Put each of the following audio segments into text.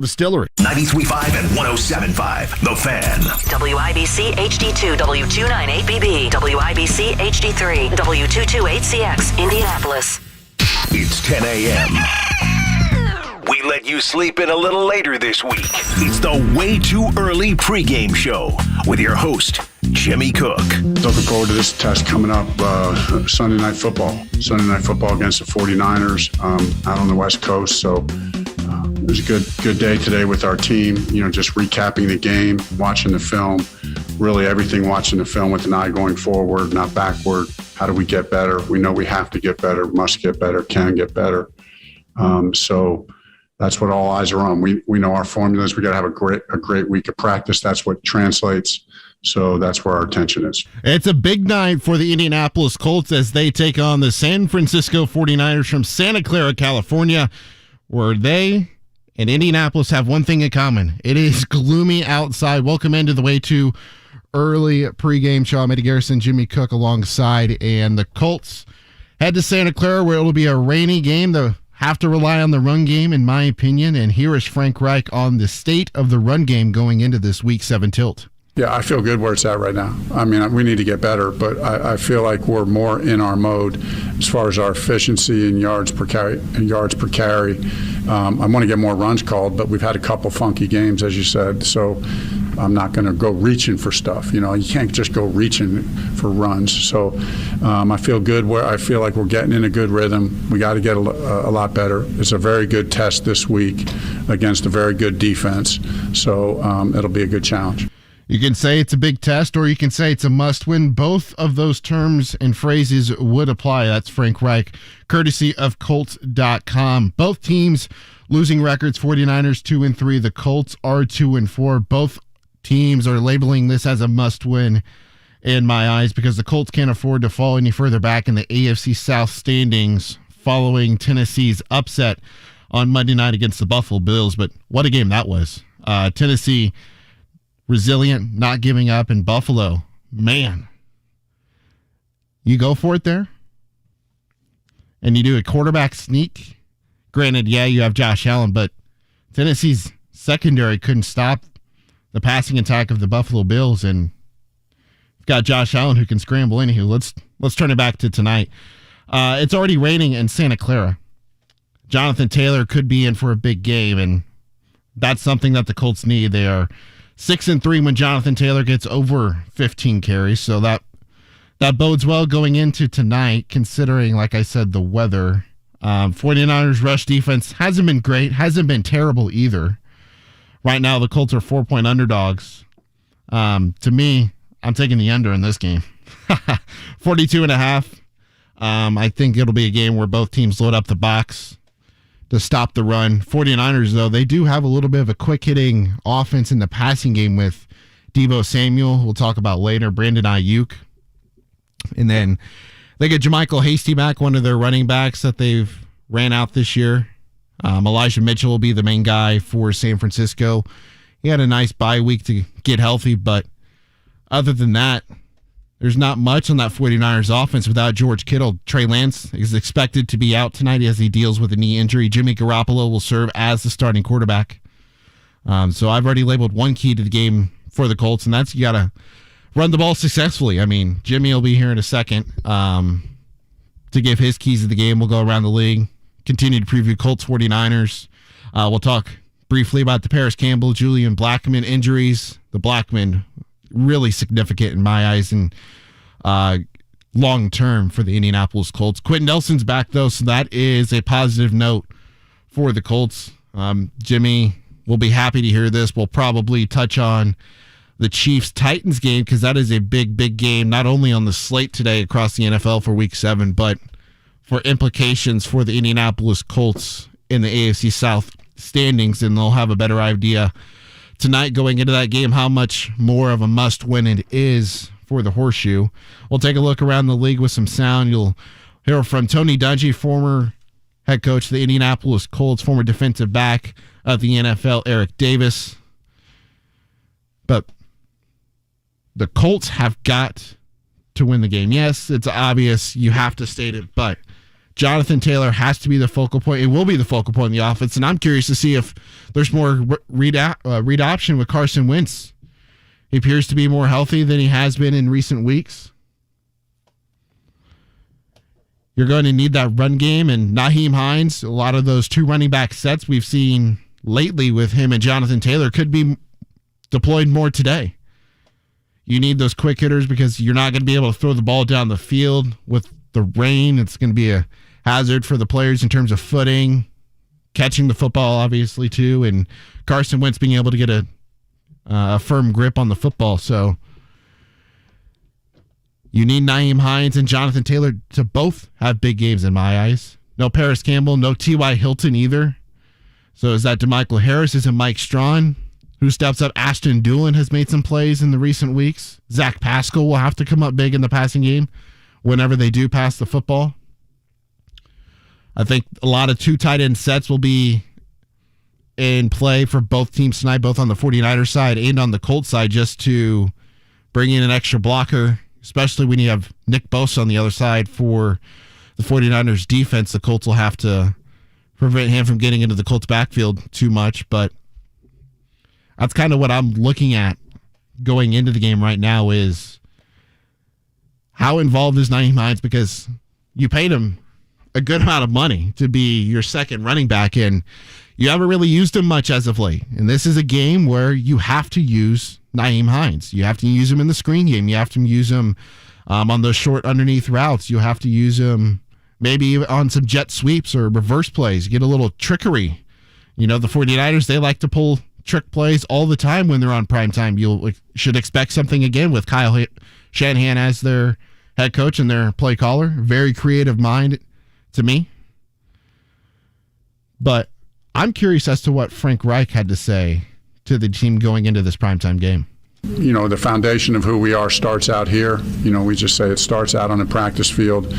Distillery. 93.5 and 107.5. The Fan. WIBC HD2 W298BB. WIBC HD3 W228CX. Indianapolis. It's 10 a.m. We let you sleep in a little later this week. It's the Way Too Early pregame show with your host, Jimmy Cook. Looking forward to this test coming up, Sunday Night Football. Sunday Night Football against the 49ers out on the West Coast. So it was a good day today with our team, just recapping the game, watching the film, really everything watching the film with an eye going forward, not backward. How do we get better? We know we have to get better, must get better, can get better. So that's what all eyes are on. We know our formulas. We got to have a great week of practice. That's what translates. So that's where our attention is. It's a big night for the Indianapolis Colts as they take on the San Francisco 49ers from Santa Clara, California, where they and Indianapolis have one thing in common. It is gloomy outside. Welcome into the Way Too Early pregame show. I'm Eddie Garrison, Jimmy Cook alongside, and the Colts head to Santa Clara where it'll be a rainy game. They'll have to rely on the run game, in my opinion, and here is Frank Reich on the state of the run game going into this Week 7 tilt. Yeah, I feel good where it's at right now. I mean, we need to get better, but I feel like we're more in our mode as far as our efficiency and yards per carry. I want to get more runs called, but we've had a couple funky games, as you said, so I'm not going to go reaching for stuff. You can't just go reaching for runs. So I feel good where I feel like we're getting in a good rhythm. We got to get a lot better. It's a very good test this week against a very good defense, so it'll be a good challenge. You can say it's a big test, or you can say it's a must-win. Both of those terms and phrases would apply. That's Frank Reich, courtesy of Colts.com. Both teams losing records, 49ers 2-3. The Colts are 2-4. Both teams are labeling this as a must-win in my eyes because the Colts can't afford to fall any further back in the AFC South standings following Tennessee's upset on Monday night against the Buffalo Bills. But what a game that was. Tennessee resilient, not giving up, in Buffalo. Man, you go for it there, and you do a quarterback sneak. Granted, yeah, you have Josh Allen, but Tennessee's secondary couldn't stop the passing attack of the Buffalo Bills, and you've got Josh Allen who can scramble. Anywho, let's turn it back to tonight. It's already raining in Santa Clara. Jonathan Taylor could be in for a big game, and that's something that the Colts need. They are 6-3 when Jonathan Taylor gets over 15 carries, so that bodes well going into tonight, considering, like I said, the weather. 49ers rush defense hasn't been great, hasn't been terrible either. Right now, the Colts are 4-point underdogs. To me, I'm taking the under in this game. 42.5. I think it'll be a game where both teams load up the box to stop the run. 49ers, though, they do have a little bit of a quick-hitting offense in the passing game with Deebo Samuel, we'll talk about later, Brandon Ayuk. And then they get Jermichael Hasty back, one of their running backs that they've ran out this year. Elijah Mitchell will be the main guy for San Francisco. He had a nice bye week to get healthy, but other than that, there's not much on that 49ers offense without George Kittle. Trey Lance is expected to be out tonight as he deals with a knee injury. Jimmy Garoppolo will serve as the starting quarterback. So I've already labeled one key to the game for the Colts, and that's you got to run the ball successfully. I mean, Jimmy will be here in a second to give his keys to the game. We'll go around the league, continue to preview Colts 49ers. We'll talk briefly about the Paris Campbell, Julian Blackmon injuries. The Blackmon really significant in my eyes and long term for the Indianapolis Colts. Quentin Nelson's back, though, so that is a positive note for the Colts. Jimmy will be happy to hear this. We'll probably touch on the Chiefs-Titans game because that is a big, big game, not only on the slate today across the NFL for Week 7, but for implications for the Indianapolis Colts in the AFC South standings, and they'll have a better idea tonight going into that game how much more of a must-win it is for the Horseshoe. We'll take a look around the league with some sound. You'll hear from Tony Dungy, former head coach of the Indianapolis Colts, former defensive back of the NFL, Eric Davis. But the Colts have got to win the game. Yes, it's obvious. You have to state it, but Jonathan Taylor has to be the focal point. It will be the focal point in the offense, and I'm curious to see if there's more read option with Carson Wentz. He appears to be more healthy than he has been in recent weeks. You're going to need that run game, and Nyheim Hines, a lot of those two running back sets we've seen lately with him and Jonathan Taylor could be deployed more today. You need those quick hitters because you're not going to be able to throw the ball down the field with the rain. It's going to be a hazard for the players in terms of footing, catching the football, obviously, too, and Carson Wentz being able to get a firm grip on the football. So you need Nyheim Hines and Jonathan Taylor to both have big games in my eyes. No Paris Campbell, no T.Y. Hilton either. So is that DeMichael Harris? Is it Mike Strawn? Who steps up? Ashton Doolin has made some plays in the recent weeks. Zach Pascal will have to come up big in the passing game whenever they do pass the football. I think a lot of two tight end sets will be in play for both teams tonight, both on the 49ers side and on the Colts side, just to bring in an extra blocker, especially when you have Nick Bosa on the other side for the 49ers defense. The Colts will have to prevent him from getting into the Colts backfield too much, but that's kind of what I'm looking at going into the game right now is how involved is Nyheim Hines, because you paid him a good amount of money to be your second running back, and you haven't really used him much as of late. And this is a game where you have to use Nyheim Hines. You have to use him in the screen game. You have to use him on those short underneath routes. You have to use him maybe on some jet sweeps or reverse plays. Get a little trickery. You know, the 49ers, they like to pull trick plays all the time when they're on prime time. You should expect something again with Kyle Shanahan as their head coach and their play caller. Very creative mind to me. But I'm curious as to what Frank Reich had to say to the team going into this primetime game. You know, the foundation of who we are starts out here. You know, we just say it starts out on the practice field.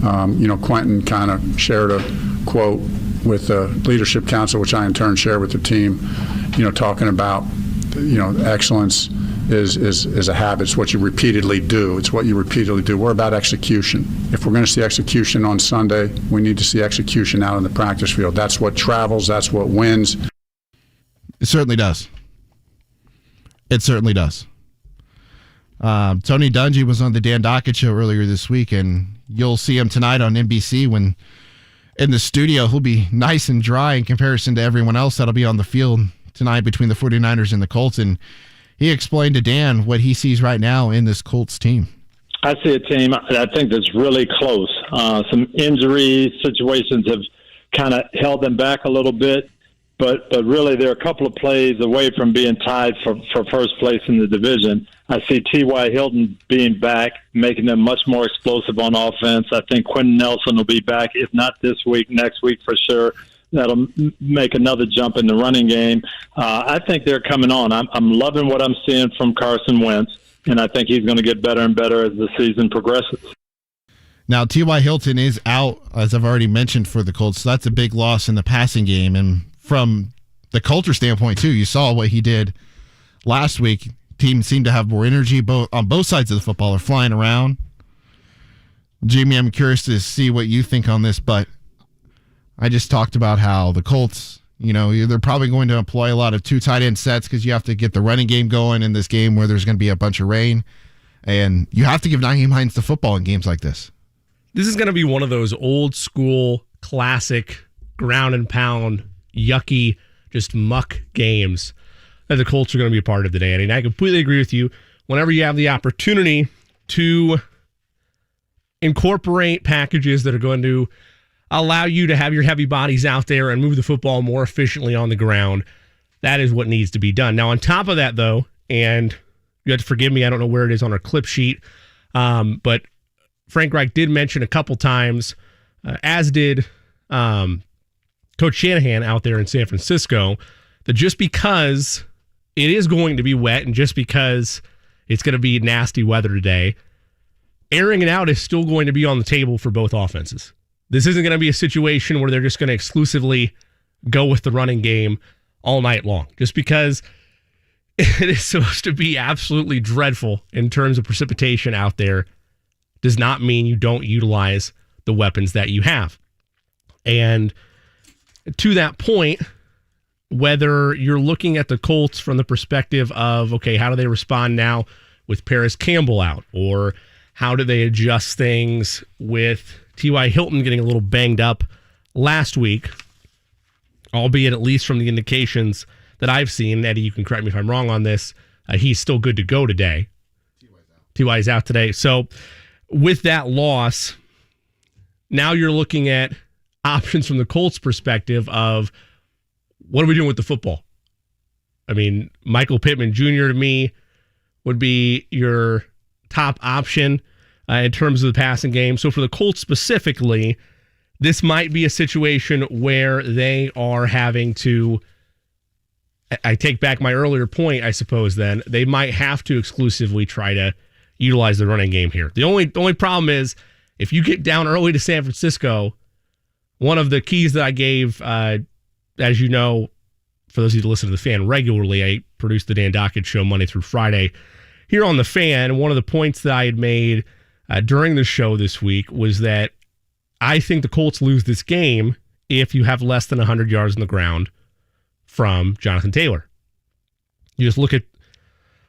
You know, Quentin kind of shared a quote with the leadership council, which I in turn share with the team, you know, talking about, you know, excellence is a habit. It's what you repeatedly do. It's what you repeatedly do. We're about execution. If we're going to see execution on Sunday, we need to see execution out on the practice field. That's what travels. That's what wins. It certainly does. It certainly does. Tony Dungy was on the Dan Dockett show earlier this week, and you'll see him tonight on NBC when in the studio. He'll be nice and dry in comparison to everyone else that'll be on the field tonight between the 49ers and the Colts. And he explained to Dan what he sees right now in this Colts team. I see a team I think that's really close. Some injury situations have kind of held them back a little bit, but really they're a couple of plays away from being tied for first place in the division. I see T.Y. Hilton being back, making them much more explosive on offense. I think Quentin Nelson will be back, if not this week, next week for sure. That'll make another jump in the running game. I think they're coming on. I'm loving what I'm seeing from Carson Wentz, and I think he's going to get better and better as the season progresses. Now, T.Y. Hilton is out, as I've already mentioned, for the Colts, so that's a big loss in the passing game. And from the culture standpoint, too, you saw what he did last week. Teams seem to have more energy on both sides of the football. They're flying around. Jamie, I'm curious to see what you think on this, but I just talked about how the Colts, you know, they're probably going to employ a lot of two tight end sets because you have to get the running game going in this game where there's going to be a bunch of rain. And you have to give Nyheim Hines the football in games like this. This is going to be one of those old school, classic, ground and pound, yucky, just muck games that the Colts are going to be a part of today. And I completely agree with you. Whenever you have the opportunity to incorporate packages that are going to allow you to have your heavy bodies out there and move the football more efficiently on the ground, that is what needs to be done. Now, on top of that, though, and you have to forgive me, I don't know where it is on our clip sheet, but Frank Reich did mention a couple times, as did Coach Shanahan out there in San Francisco, that just because it is going to be wet and just because it's going to be nasty weather today, airing it out is still going to be on the table for both offenses. This isn't going to be a situation where they're just going to exclusively go with the running game all night long. Just because it is supposed to be absolutely dreadful in terms of precipitation out there does not mean you don't utilize the weapons that you have. And to that point, whether you're looking at the Colts from the perspective of, okay, how do they respond now with Paris Campbell out? Or how do they adjust things with T.Y. Hilton getting a little banged up last week, albeit at least from the indications that I've seen. Eddie, you can correct me if I'm wrong on this. He's still good to go today. T.Y.'s out today. So with that loss, now you're looking at options from the Colts' perspective of what are we doing with the football? I mean, Michael Pittman Jr. to me would be your top option in terms of the passing game. So for the Colts specifically, this might be a situation where they are having to, I take back my earlier point, I suppose then, they might have to exclusively try to utilize the running game here. The only problem is if you get down early to San Francisco, one of the keys that I gave, as you know, for those of you that listen to The Fan regularly, I produce the Dan Dockett Show Monday through Friday here on The Fan. One of the points that I had made during the show this week was that I think the Colts lose this game if you have less than 100 yards on the ground from Jonathan Taylor. You just look at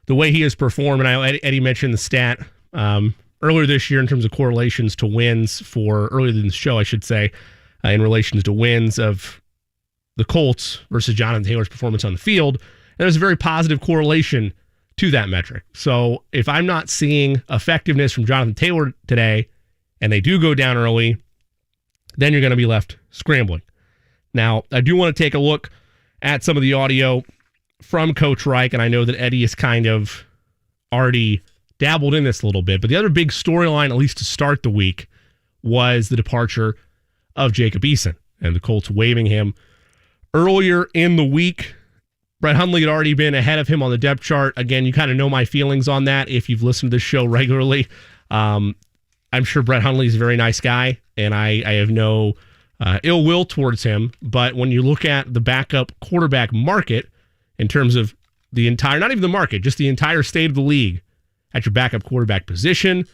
the way he has performed, and Eddie mentioned the stat earlier this year in terms of correlations to wins for earlier in the show, I should say, in relations to wins of the Colts versus Jonathan Taylor's performance on the field. And there's a very positive correlation to that metric. So if I'm not seeing effectiveness from Jonathan Taylor today, and they do go down early, then you're going to be left scrambling. Now, I do want to take a look at some of the audio from Coach Reich, and I know that Eddie has kind of already dabbled in this a little bit, but the other big storyline, at least to start the week, was the departure of Jacob Eason and the Colts waiving him earlier in the week. Brett Hundley had already been ahead of him on the depth chart. Again, you kind of know my feelings on that if you've listened to this show regularly. I'm sure Brett Hundley is a very nice guy, and I have no ill will towards him. But when you look at the backup quarterback market in terms of the entire, not even the market, just the entire state of the league at your backup quarterback position,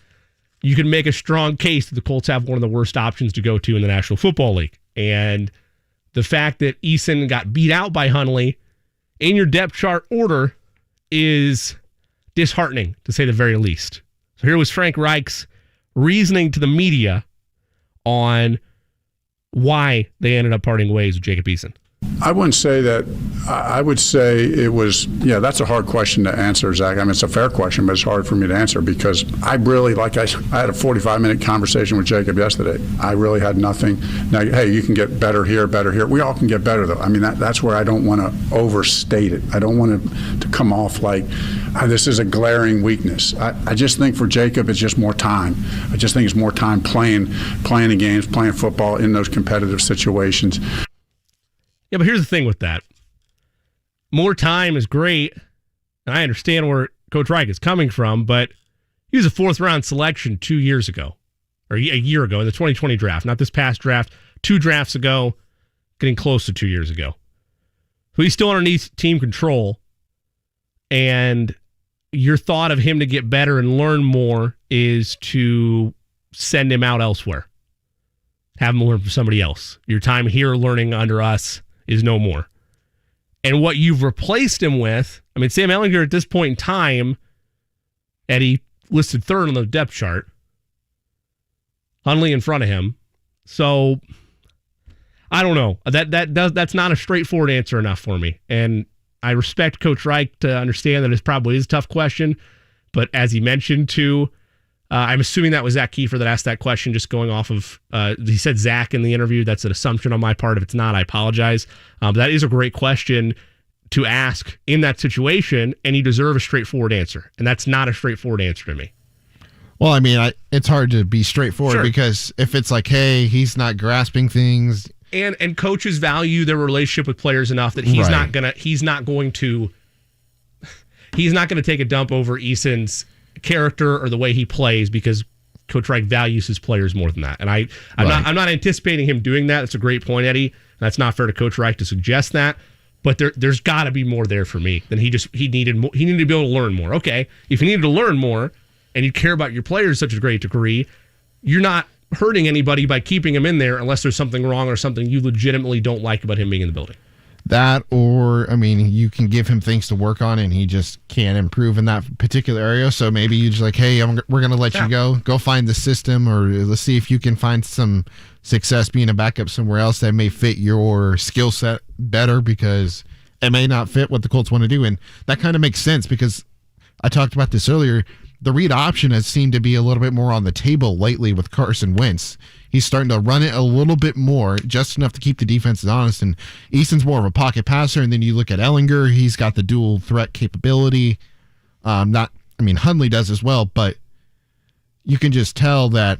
you can make a strong case that the Colts have one of the worst options to go to in the National Football League. And the fact that Eason got beat out by Hundley in your depth chart order is disheartening, to say the very least. So here was Frank Reich's reasoning to the media on why they ended up parting ways with Jacob Eason. I wouldn't say that. I would say it was, that's a hard question to answer, Zach. I mean, it's a fair question, but it's hard for me to answer because I really, I had a 45-minute conversation with Jacob yesterday. I really had nothing. Now, hey, you can get better here, better here. We all can get better, though. I mean, that's where I don't want to overstate it. I don't want it to come off like this is a glaring weakness. I just think for Jacob, it's just more time. I just think it's more time playing the games, playing football in those competitive situations. Yeah, but here's the thing with that. More time is great, and I understand where Coach Reich is coming from, but he was a fourth-round selection 2 years ago, or a year ago in the 2020 draft, not this past draft, 2 drafts ago, getting close to 2 years ago. So he's still underneath team control, and your thought of him to get better and learn more is to send him out elsewhere. Have him learn from somebody else. Your time here learning under us is no more. And what you've replaced him with, I mean, Sam Ehlinger at this point in time, Eddie listed third on the depth chart. Hundley in front of him. So I don't know. That's not a straightforward answer enough for me. And I respect Coach Reich to understand that it probably is a tough question. But as he mentioned too, I'm assuming that was Zach Kiefer that asked that question, just going off of, he said Zach in the interview. That's an assumption on my part. If it's not, I apologize. But that is a great question to ask in that situation, and you deserve a straightforward answer. And that's not a straightforward answer to me. Well, I mean, it's hard to be straightforward Sure. because if it's like, hey, he's not grasping things. And coaches value their relationship with players enough that he's Right. not going to take a dump over Eason's character or the way he plays because Coach Reich values his players more than that. And I'm not anticipating him doing that. That's a great point, Eddie. That's not fair to Coach Reich to suggest that. But there's got to be more there for me than he needed to be able to learn more. Okay, if you needed to learn more and you care about your players to such a great degree, you're not hurting anybody by keeping him in there unless there's something wrong or something you legitimately don't like about him being in the building. That, or, I mean, you can give him things to work on and he just can't improve in that particular area. So maybe you're just like, hey, we're going to let you go. Go find the system, or let's see if you can find some success being a backup somewhere else that may fit your skill set better, because it may not fit what the Colts want to do. And that kind of makes sense, because I talked about this earlier. The read option has seemed to be a little bit more on the table lately with Carson Wentz. He's starting to run it a little bit more, just enough to keep the defenses honest. And Easton's more of a pocket passer. And then you look at Ellinger, he's got the dual threat capability. Hundley does as well, but you can just tell that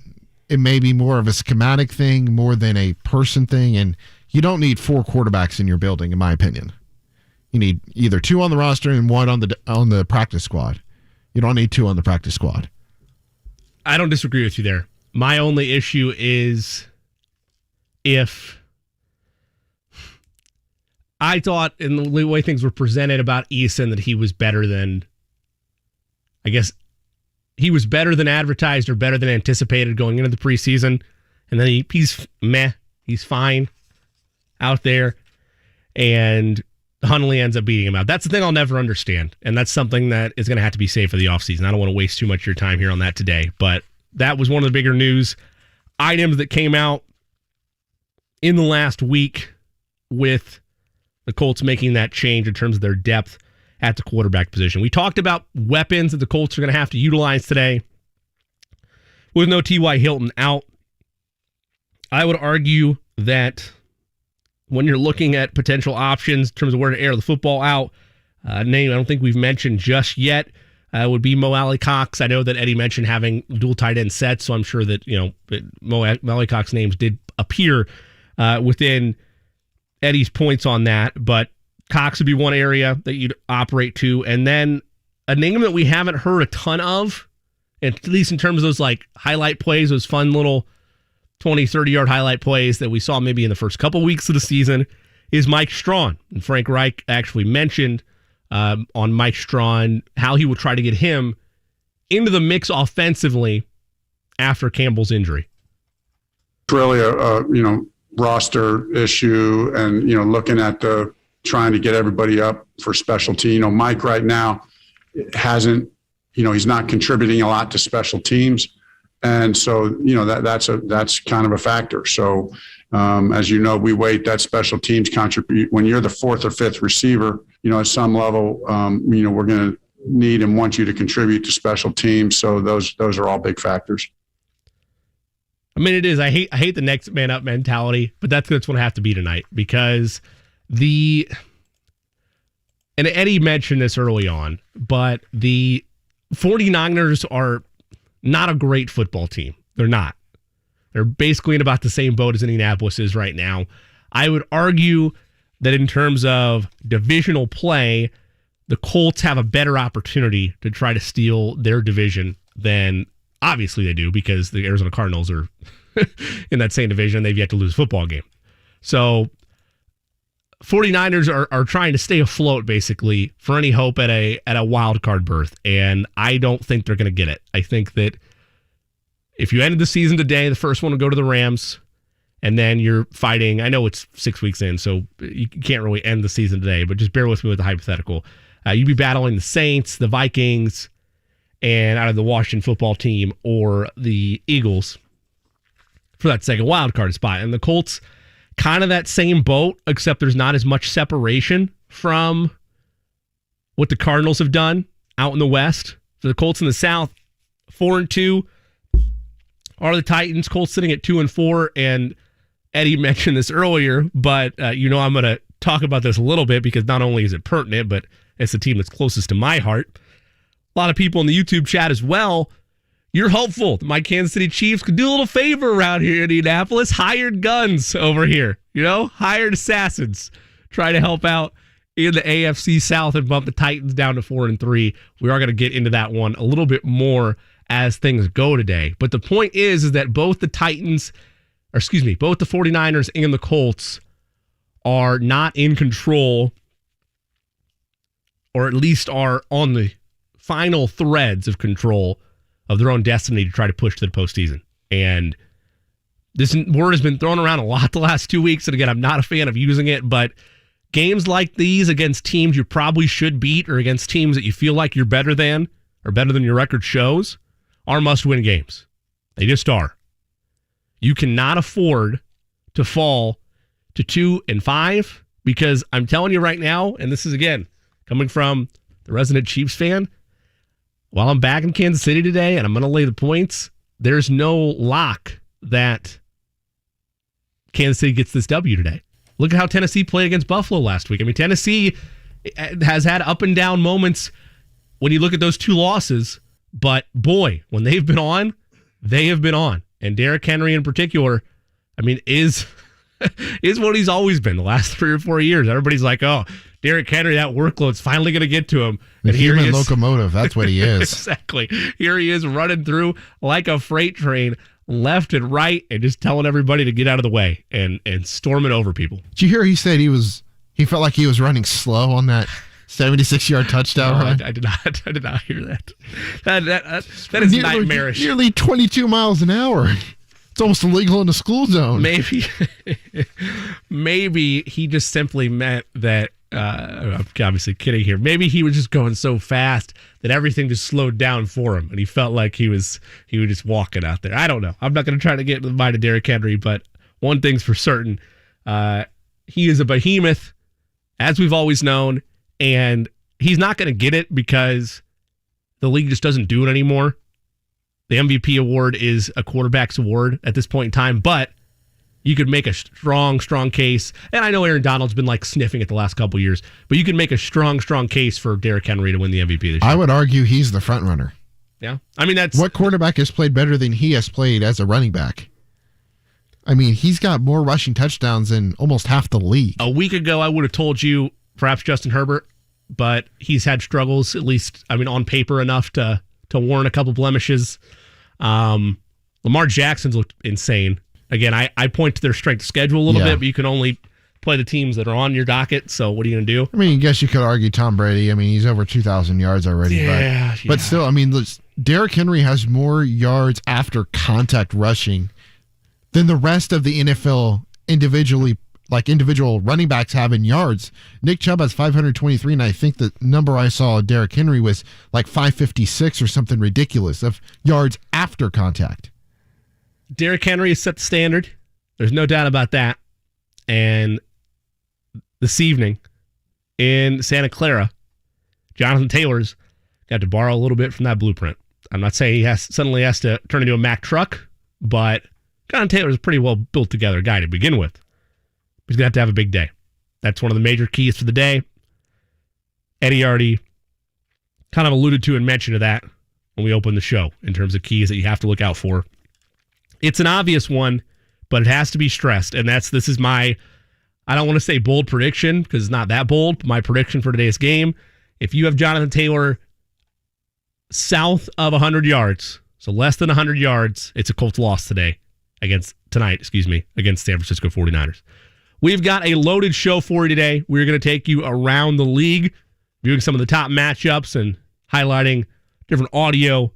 it may be more of a schematic thing more than a person thing. And you don't need 4 quarterbacks in your building, in my opinion. You need either 2 on the roster and 1 on the practice squad. You don't need 2 on the practice squad. I don't disagree with you there. My only issue is if I thought in the way things were presented about Eason that he was better than, I guess, he was better than advertised or better than anticipated going into the preseason. And then he's meh. He's fine out there. And Hundley ends up beating him out. That's the thing I'll never understand. And that's something that is going to have to be saved for the offseason. I don't want to waste too much of your time here on that today. But that was one of the bigger news items that came out in the last week with the Colts making that change in terms of their depth at the quarterback position. We talked about weapons that the Colts are going to have to utilize today with no T.Y. Hilton out. I would argue that when you're looking at potential options in terms of where to air the football out, name I don't think we've mentioned just yet would be Mo Alley-Cox. I know that Eddie mentioned having dual tight end sets, so I'm sure that Mo Alley-Cox names did appear within Eddie's points on that. But Cox would be one area that you'd operate to, and then a name that we haven't heard a ton of, at least in terms of those like highlight plays, those fun little 20, 30-yard highlight plays that we saw maybe in the first couple weeks of the season, is Mike Strawn. And Frank Reich actually mentioned on Mike Strawn how he will try to get him into the mix offensively after Campbell's injury. It's really a roster issue, and looking at trying to get everybody up for specialty. Mike right now hasn't, he's not contributing a lot to special teams. And so, that's kind of a factor. So, as you know, we weight that special teams contribute. When you're the 4th or 5th receiver, at some level, we're going to need and want you to contribute to special teams. So those are all big factors. I mean, it is. I hate the next man up mentality, but that's what I have to be tonight, because and Eddie mentioned this early on, but the 49ers are not a great football team. They're not. They're basically in about the same boat as Indianapolis is right now. I would argue that in terms of divisional play, the Colts have a better opportunity to try to steal their division than obviously they do, because the Arizona Cardinals are in that same division. They've yet to lose a football game. So 49ers are trying to stay afloat basically for any hope at a wild card berth, and I don't think they're going to get it. I think that if you ended the season today, the first one would go to the Rams, and then you're fighting. I know it's 6 weeks in, so you can't really end the season today, but just bear with me with the hypothetical. You'd be battling the Saints, the Vikings, and out of the Washington football team or the Eagles for that second wild card spot. And the Colts, kind of that same boat, except there's not as much separation from what the Cardinals have done out in the West. For the Colts in the South, 4-2 are the Titans. Colts sitting at 2-4, and Eddie mentioned this earlier, but I'm going to talk about this a little bit, because not only is it pertinent, but it's the team that's closest to my heart. A lot of people in the YouTube chat as well. You're hopeful that my Kansas City Chiefs could do a little favor around here in Indianapolis. Hired guns over here, hired assassins. Try to help out in the AFC South and bump the Titans down to 4-3. We are going to get into that one a little bit more as things go today. But the point is that both the 49ers and the Colts are not in control, or at least are on the final threads of control of their own destiny to try to push to the postseason. And This word has been thrown around a lot the last 2 weeks, and again, I'm not a fan of using it, but games like these against teams you probably should beat or against teams that you feel like you're better than or better than your record shows are must-win games. They just are. You cannot afford to fall to 2-5 because I'm telling you right now, and this is, again, coming from the resident Chiefs fan, while I'm back in Kansas City today and I'm going to lay the points, there's no lock that Kansas City gets this W today. Look at how Tennessee played against Buffalo last week. I mean, Tennessee has had up and down moments when you look at those two losses, but boy, when they've been on, they have been on. And Derrick Henry in particular, I mean, is what he's always been the last 3 or 4 years. Everybody's like, oh, Derrick Henry, that workload's finally going to get to him. And here he is. Locomotive, that's what he is. Exactly. Here he is running through like a freight train, left and right, and just telling everybody to get out of the way and storming over people. Did you hear he said he felt like he was running slow on that 76-yard touchdown run? I did not hear that. That is nightmarish. Nearly 22 miles an hour. It's almost illegal in the school zone. Maybe he just simply meant that, I'm obviously kidding here. Maybe he was just going so fast that everything just slowed down for him, and he felt like he was just walking out there. I don't know. I'm not going to try to get into the mind of Derrick Henry, but one thing's for certain. He is a behemoth, as we've always known, and he's not going to get it because the league just doesn't do it anymore. The MVP award is a quarterback's award at this point in time, but you could make a strong case. And I know Aaron Donald's been like sniffing it the last couple of years, but you can make a strong case for Derrick Henry to win the MVP this year. I would argue he's the front runner. Yeah. I mean, that's what quarterback has played better than he has played as a running back. I mean, he's got more rushing touchdowns than almost half the league. A week ago, I would have told you perhaps Justin Herbert, but he's had struggles, at least, I mean, on paper enough to warrant a couple blemishes. Lamar Jackson's looked insane. Again, I point to their strength of schedule a little bit, but you can only play the teams that are on your docket, so what are you going to do? I mean, I guess you could argue Tom Brady. I mean, he's over 2,000 yards already. But still, I mean, Derrick Henry has more yards after contact rushing than the rest of the NFL individual running backs have in yards. Nick Chubb has 523, and I think the number I saw of Derrick Henry was like 556 or something ridiculous of yards after contact. Derrick Henry has set the standard. There's no doubt about that. And this evening in Santa Clara, Jonathan Taylor's got to borrow a little bit from that blueprint. I'm not saying he suddenly has to turn into a Mack truck, but Jonathan Taylor's a pretty well built together guy to begin with. He's going to have a big day. That's one of the major keys for the day. Eddie already kind of alluded to and mentioned to that when we opened the show in terms of keys that you have to look out for. It's an obvious one, but it has to be stressed. And this is my, I don't want to say bold prediction because it's not that bold, but my prediction for today's game. If you have Jonathan Taylor south of 100 yards, so less than 100 yards, it's a Colts loss against San Francisco 49ers. We've got a loaded show for you today. We're going to take you around the league, viewing some of the top matchups and highlighting different audio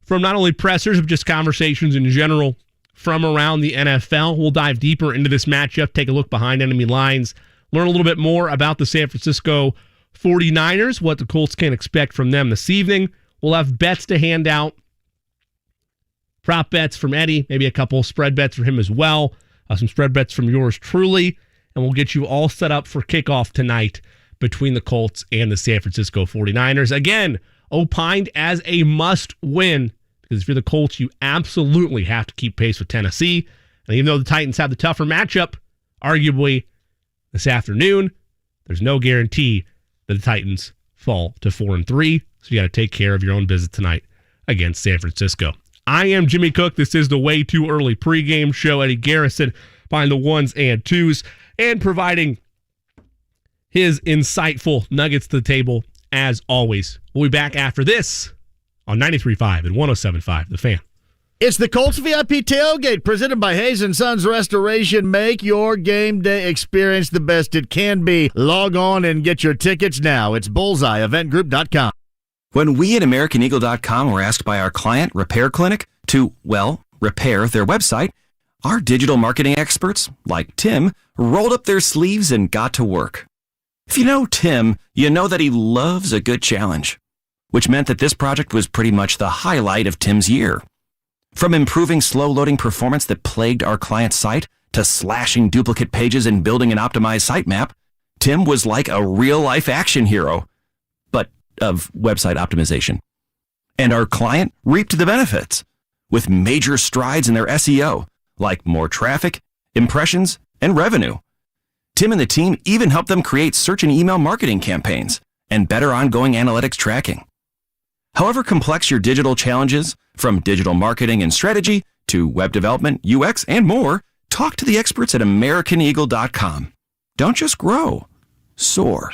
from not only pressers, but just conversations in general from around the NFL. We'll dive deeper into this matchup, take a look behind enemy lines, learn a little bit more about the San Francisco 49ers, what the Colts can expect from them this evening. We'll have bets to hand out, prop bets from Eddie, maybe a couple spread bets for him as well. Some spread bets from yours truly, and we'll get you all set up for kickoff tonight between the Colts and the San Francisco 49ers. Again, opined as a must-win, because if you're the Colts, you absolutely have to keep pace with Tennessee. And even though the Titans have the tougher matchup, arguably this afternoon, there's no guarantee that the Titans fall to 4-3, so you got to take care of your own business tonight against San Francisco. I am Jimmy Cook. This is the Way Too Early pregame show. Eddie Garrison behind the ones and twos and providing his insightful nuggets to the table as always. We'll be back after this on 93.5 and 107.5 The Fan. It's the Colts VIP Tailgate presented by Hayes & Sons Restoration. Make your game day experience the best it can be. Log on and get your tickets now. It's bullseyeeventgroup.com. When we at AmericanEagle.com were asked by our client, Repair Clinic, to, repair their website, Our digital marketing experts, like Tim, rolled up their sleeves and got to work. If you know Tim, you know that he loves a good challenge, which meant that this project was pretty much the highlight of Tim's year. From improving slow-loading performance that plagued our client's site to slashing duplicate pages and building an optimized sitemap, Tim was like a real-life action hero, but of website optimization. And our client reaped the benefits with major strides in their SEO, like more traffic, impressions, and revenue. Tim and the team even helped them create search and email marketing campaigns and better ongoing analytics tracking. However complex your digital challenges, from digital marketing and strategy to web development, UX, and more, talk to the experts at AmericanEagle.com. Don't just grow, soar.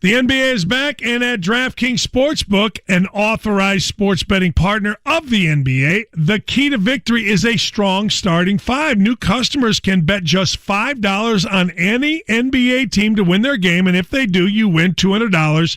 The NBA is back, and at DraftKings Sportsbook, an authorized sports betting partner of the NBA, the key to victory is a strong starting five. New customers can bet just $5 on any NBA team to win their game, and if they do, you win $200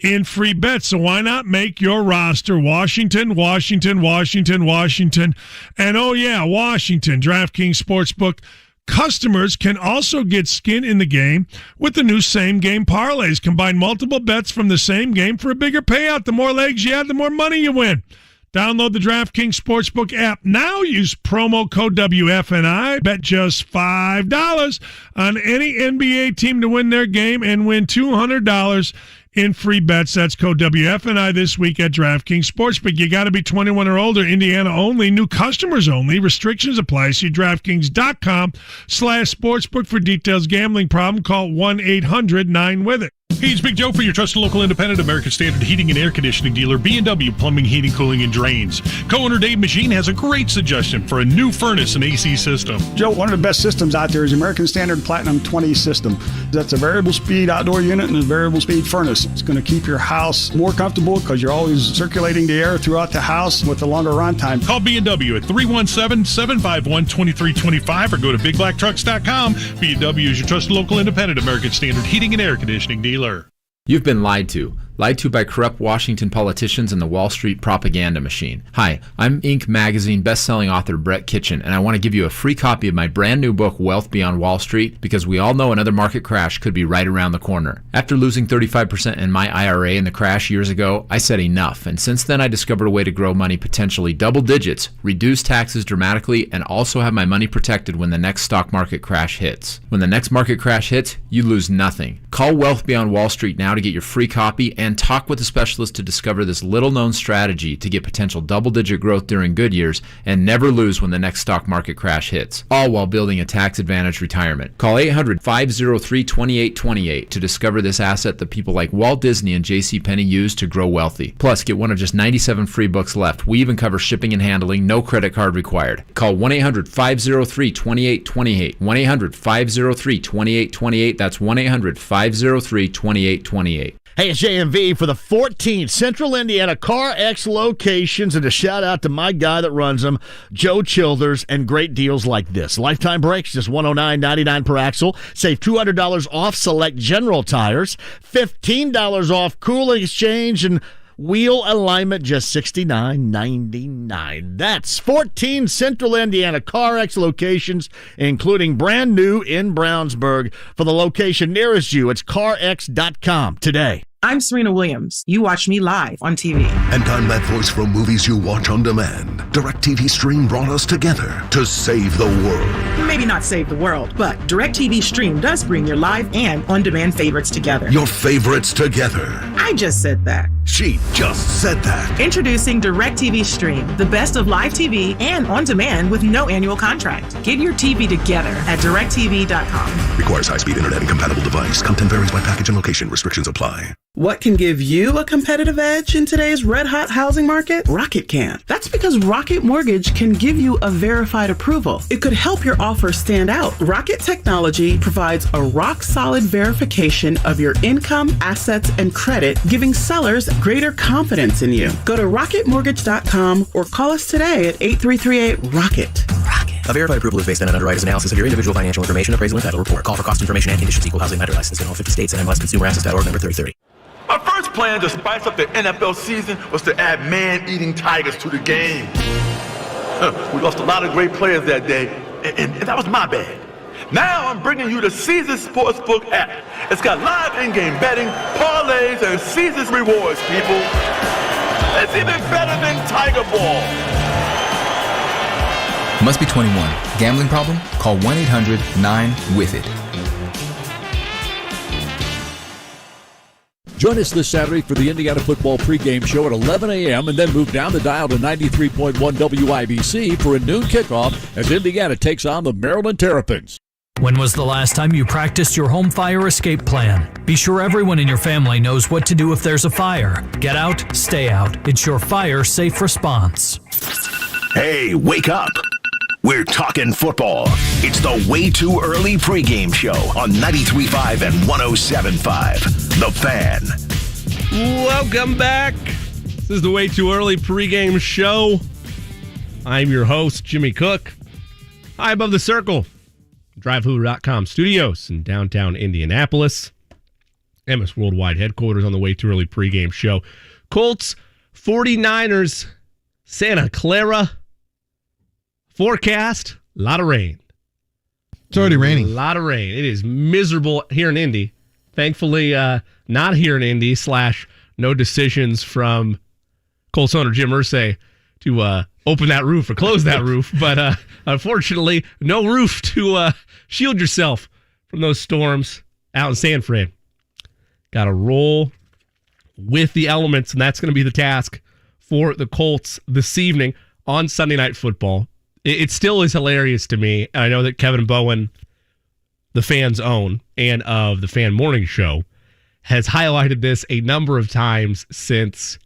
in free bets. So why not make your roster Washington, Washington, Washington, Washington, and oh yeah, Washington. DraftKings Sportsbook customers can also get skin in the game with the new same-game parlays. Combine multiple bets from the same game for a bigger payout. The more legs you add, the more money you win. Download the DraftKings Sportsbook app now. Use promo code WFNI. Bet just $5 on any NBA team to win their game and win $200 in free bets. That's code WFNI this week at DraftKings Sportsbook. You got to be 21 or older. Indiana only. New customers only. Restrictions apply. See DraftKings.com/sportsbook for details. Gambling problem? Call 1-800-9-WITH-IT. Hey, it's Big Joe for your trusted local independent American Standard heating and air conditioning dealer, B&W Plumbing, Heating, Cooling, and Drains. Co-owner Dave Machine has a great suggestion for a new furnace and AC system. Joe, one of the best systems out there is the American Standard Platinum 20 system. That's a variable speed outdoor unit and a variable speed furnace. It's going to keep your house more comfortable because you're always circulating the air throughout the house with a longer run time. Call B&W at 317-751-2325 or go to BigBlackTrucks.com. B&W is your trusted local independent American Standard heating and air conditioning dealer. You've been lied to by corrupt Washington politicians and the Wall Street propaganda machine. Hi, I'm Inc. magazine best-selling author Brett Kitchen, and I want to give you a free copy of my brand new book, Wealth Beyond Wall Street, because we all know another market crash could be right around the corner. After losing 35% in my IRA in the crash years ago, I said enough, and since then I discovered a way to grow money potentially double digits, reduce taxes dramatically, and also have my money protected when the next stock market crash hits. When the next market crash hits, you lose nothing. Call Wealth Beyond Wall Street now to get your free copy and talk with a specialist to discover this little-known strategy to get potential double-digit growth during good years and never lose when the next stock market crash hits, all while building a tax-advantaged retirement. Call 800-503-2828 to discover this asset that people like Walt Disney and JCPenney use to grow wealthy. Plus, get one of just 97 free books left. We even cover shipping and handling, no credit card required. Call 1-800-503-2828. 1-800-503-2828. That's 1-800-503-2828. Hey, it's JMV for the 14th Central Indiana CarX locations, and a shout out to my guy that runs them, Joe Childers, and great deals like this. Lifetime brakes, just $109.99 per axle. Save $200 off select General tires, $15 off cooling exchange, and wheel alignment, just $69.99. That's 14 Central Indiana CarX locations, including brand new in Brownsburg. For the location nearest you, it's CarX.com today. I'm Serena Williams. You watch me live on TV. And I'm that voice from movies you watch on demand. DirecTV Stream brought us together to save the world. Maybe not save the world, but DirecTV Stream does bring your live and on-demand favorites together. Your favorites together. I just said that. She just said that. Introducing DirecTV Stream, the best of live TV and on demand with no annual contract. Get your TV together at DirecTV.com. Requires high-speed internet and compatible device. Content varies by package and location. Restrictions apply. What can give you a competitive edge in today's red-hot housing market? Rocket can. That's because Rocket Mortgage can give you a verified approval. It could help your offer stand out. Rocket Technology provides a rock-solid verification of your income, assets, and credit, giving sellers greater confidence in you. Go to rocketmortgage.com or call us today at 8338-ROCKET. A verified approval is based on an underwriter's analysis of your individual financial information, appraisal, and title report. Call for cost information and conditions. Equal housing lender license in all 50 states and MLSConsumerAccess.org number 3030. Our first plan to spice up the NFL season was to add man-eating tigers to the game. We lost a lot of great players that day, and that was my bad. Now I'm bringing you the Caesars Sportsbook app. It's got live in-game betting, parlays, and Caesars rewards, people. It's even better than Tiger Ball. Must be 21. Gambling problem? Call 1-800-9-WITH-IT. Join us this Saturday for the Indiana football pregame show at 11 a.m. and then move down the dial to 93.1 WIBC for a noon kickoff as Indiana takes on the Maryland Terrapins. When was the last time you practiced your home fire escape plan? Be sure everyone in your family knows what to do if there's a fire. Get out, stay out. It's your fire safe response. Hey, wake up. We're talking football. It's the Way Too Early pregame show on 93.5 and 107.5. The Fan. Welcome back. This is the Way Too Early pregame show. I'm your host, Jimmy Cook. High above the circle. DriveHoover.com studios in downtown Indianapolis. MS Worldwide headquarters on the Way Too Early pregame show. Colts, 49ers, Santa Clara. Forecast, a lot of rain. It's already raining. A lot of rain. It is miserable here in Indy. Thankfully, not here in Indy / no decisions from Colts owner Jim Irsay to open that roof or close that roof. But unfortunately, no roof to shield yourself from those storms out in San Fran. Got to roll with the elements, and that's going to be the task for the Colts this evening on Sunday Night Football. It still is hilarious to me. I know that Kevin Bowen, the Fan's own, and of the Fan Morning Show, has highlighted this a number of times since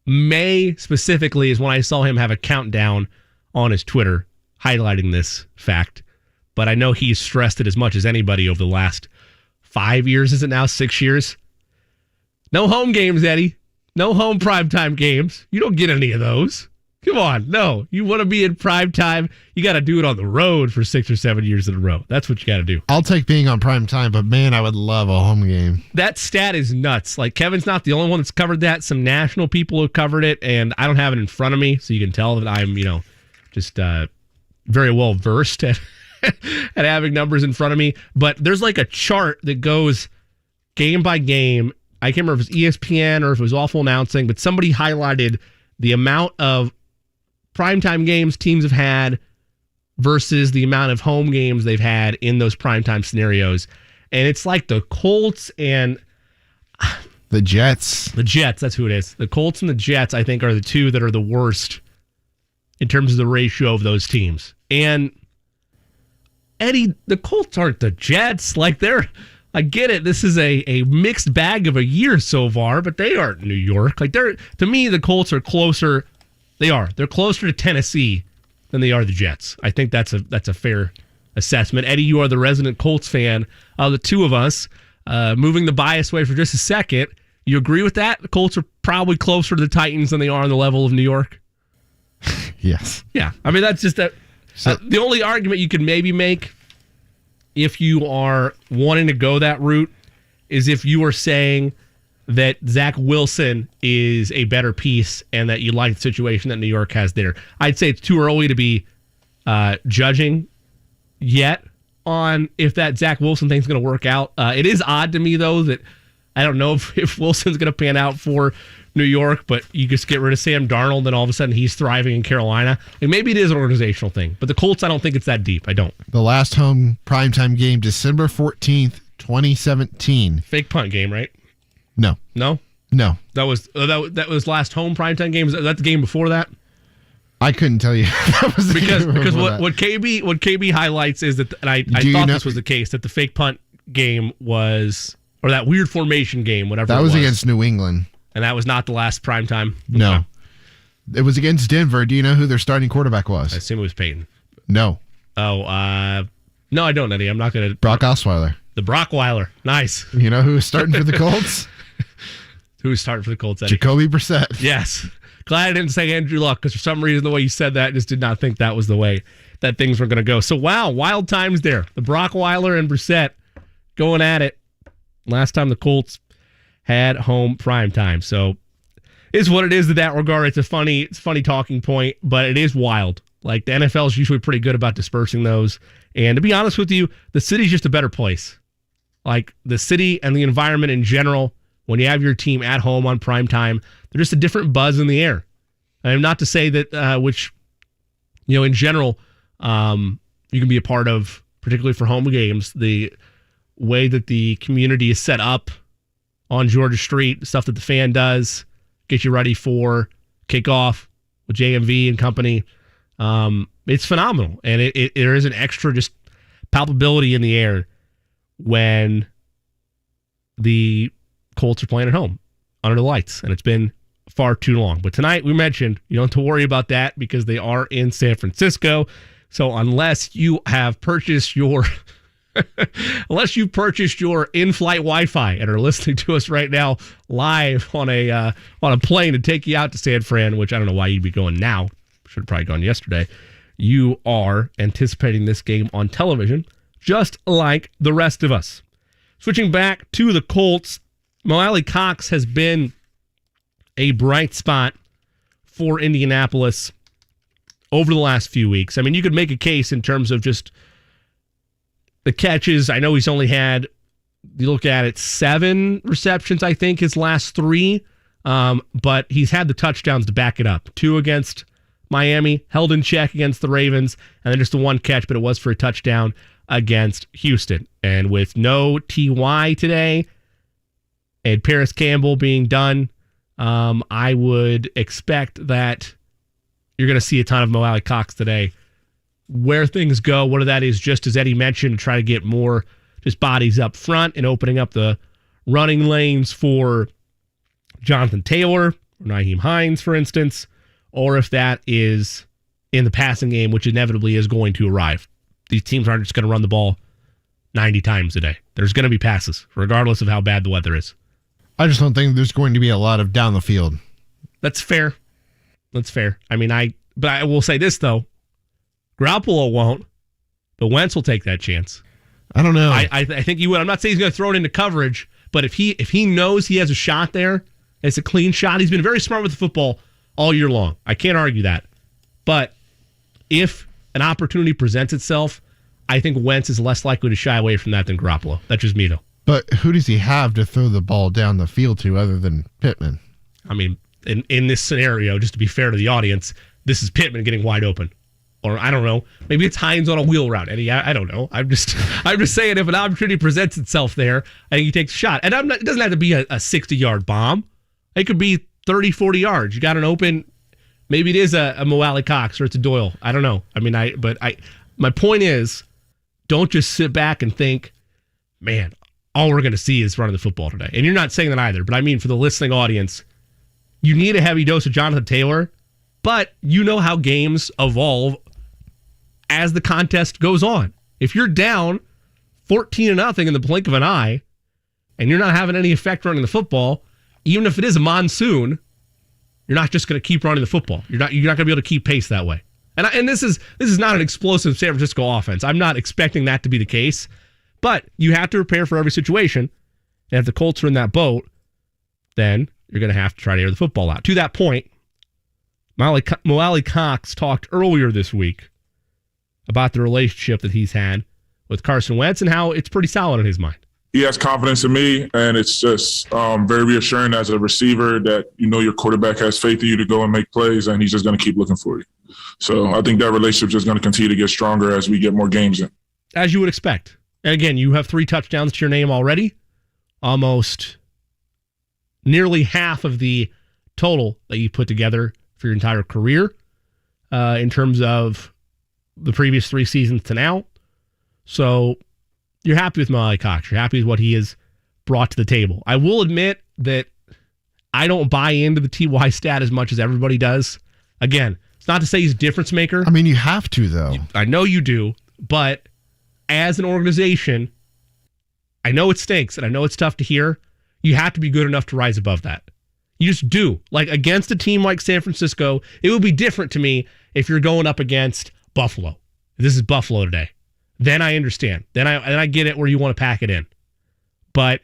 May specifically is when I saw him have a countdown on his Twitter highlighting this fact. But I know he's stressed it as much as anybody over the last 5 years. Is it now 6 years? No home games, Eddie. No home primetime games. You don't get any of those. Come on, no. You want to be in prime time, you got to do it on the road for 6 or 7 years in a row. That's what you got to do. I'll take being on prime time, but man, I would love a home game. That stat is nuts. Like, Kevin's not the only one that's covered that. Some national people have covered it, and I don't have it in front of me, so you can tell that I'm, just very well versed at, at having numbers in front of me. But there's like a chart that goes game by game. I can't remember if it was ESPN or if it was Awful Announcing, but somebody highlighted the amount of primetime games teams have had versus the amount of home games they've had in those primetime scenarios. And it's like the Colts and the Jets. The Jets, that's who it is. The Colts and the Jets, I think, are the two that are the worst in terms of the ratio of those teams. And Eddie, the Colts aren't the Jets. Like, I get it. This is a mixed bag of a year so far, but they aren't New York. Like, to me, the Colts are closer. They're closer to Tennessee than they are the Jets. I think that's a fair assessment. Eddie, you are the resident Colts fan. The two of us, moving the bias away for just a second, you agree with that? The Colts are probably closer to the Titans than they are on the level of New York? Yes. Yeah. I mean, that's just the only argument you could maybe make if you are wanting to go that route is if you are saying that Zach Wilson is a better piece and that you like the situation that New York has there. I'd say it's too early to be judging yet on if that Zach Wilson thing's going to work out. It is odd to me, though, that I don't know if Wilson's going to pan out for New York, but you just get rid of Sam Darnold and all of a sudden he's thriving in Carolina. And maybe it is an organizational thing, but the Colts, I don't think it's that deep. I don't. The last home primetime game, December 14th, 2017. Fake punt game, right? No. That was last home primetime game. Was that the game before that? I couldn't tell you. because what KB highlights is that, and I thought this was the case, that the fake punt game was, or that weird formation game, whatever. That was against New England, and that was not the last primetime. No, okay. It was against Denver. Do you know who their starting quarterback was? I assume it was Peyton. No. Oh, no, I don't, Eddie. I'm not going to. Brock Osweiler. The Brockweiler. Nice. You know who was starting for the Colts? Who's starting for the Colts, Eddie? Jacoby Brissett. Yes. Glad I didn't say Andrew Luck, because for some reason the way you said that, I just did not think that was the way that things were going to go. So, wow, wild times there. The Brockweiler and Brissett going at it. Last time the Colts had home prime time. So, is what it is in that regard. It's a funny talking point, but it is wild. Like, the NFL is usually pretty good about dispersing those. And to be honest with you, the city's just a better place. Like, the city and the environment in general, when you have your team at home on prime time, there's just a different buzz in the air. And not to say that, in general, you can be a part of, particularly for home games, the way that the community is set up on Georgia Street, stuff that the fan does, get you ready for kickoff with JMV and company. It's phenomenal. And there is an extra just palpability in the air when the Colts are playing at home under the lights. And it's been far too long. But tonight, we mentioned you don't have to worry about that because they are in San Francisco. So unless you have purchased your in-flight Wi-Fi and are listening to us right now live on a plane to take you out to San Fran, which I don't know why you'd be going now. Should have probably gone yesterday. You are anticipating this game on television, just like the rest of us. Switching back to the Colts, Mo Alley-Cox has been a bright spot for Indianapolis over the last few weeks. I mean, you could make a case in terms of just the catches. I know he's only had, you look at it, 7 receptions, I think, his last 3. But he's had the touchdowns to back it up. 2 against Miami, held in check against the Ravens, and then just the 1 catch, but it was for a touchdown against Houston. And with no TY today and Paris Campbell being done, I would expect that you're going to see a ton of Mo Alley-Cox today. Where things go, what that is, just as Eddie mentioned, to try to get more just bodies up front and opening up the running lanes for Jonathan Taylor or Nyheim Hines, for instance, or if that is in the passing game, which inevitably is going to arrive. These teams aren't just going to run the ball 90 times a day. There's going to be passes, regardless of how bad the weather is. I just don't think there's going to be a lot of down the field. That's fair. I mean, but I will say this, though. Garoppolo won't, but Wentz will take that chance. I don't know. I think he would. I'm not saying he's going to throw it into coverage, but if he knows he has a shot there, it's a clean shot. He's been very smart with the football all year long. I can't argue that. But if an opportunity presents itself, I think Wentz is less likely to shy away from that than Garoppolo. That's just me, though. But who does he have to throw the ball down the field to other than Pittman? I mean, in this scenario, just to be fair to the audience, this is Pittman getting wide open. Or I don't know, maybe it's Hines on a wheel route. Eddie, I don't know. I'm just saying, if an opportunity presents itself there, I think he takes a shot. And it doesn't have to be a 60-yard bomb. It could be 30, 40 yards. You got an open, maybe it is a Mo Alley-Cox or it's a Doyle. I don't know. I mean, my point is, don't just sit back and think, man, all we're going to see is running the football today. And you're not saying that either, but I mean, for the listening audience, you need a heavy dose of Jonathan Taylor, but you know how games evolve as the contest goes on. If you're down 14-0 in the blink of an eye, and you're not having any effect running the football, even if it is a monsoon, you're not just going to keep running the football. You're not going to be able to keep pace that way. And this is not an explosive San Francisco offense. I'm not expecting that to be the case, but you have to prepare for every situation. And if the Colts are in that boat, then you're going to have to try to air the football out. To that point, Mo Alley-Cox talked earlier this week about the relationship that he's had with Carson Wentz and how it's pretty solid in his mind. He has confidence in me, and it's just very reassuring as a receiver that you know your quarterback has faith in you to go and make plays, and he's just going to keep looking for you. So I think that relationship is just going to continue to get stronger as we get more games in. As you would expect. And again, you have 3 touchdowns to your name already. Almost nearly half of the total that you put together for your entire career in terms of the previous 3 seasons to now. So you're happy with Mo Alley-Cox. You're happy with what he has brought to the table. I will admit that I don't buy into the TY stat as much as everybody does. Again, it's not to say he's a difference maker. I mean, you have to, though. I know you do, but as an organization, I know it stinks and I know it's tough to hear. You have to be good enough to rise above that. You just do. Like, against a team like San Francisco, it would be different to me if you're going up against Buffalo. This is Buffalo today. Then I understand. Then I get it where you want to pack it in. But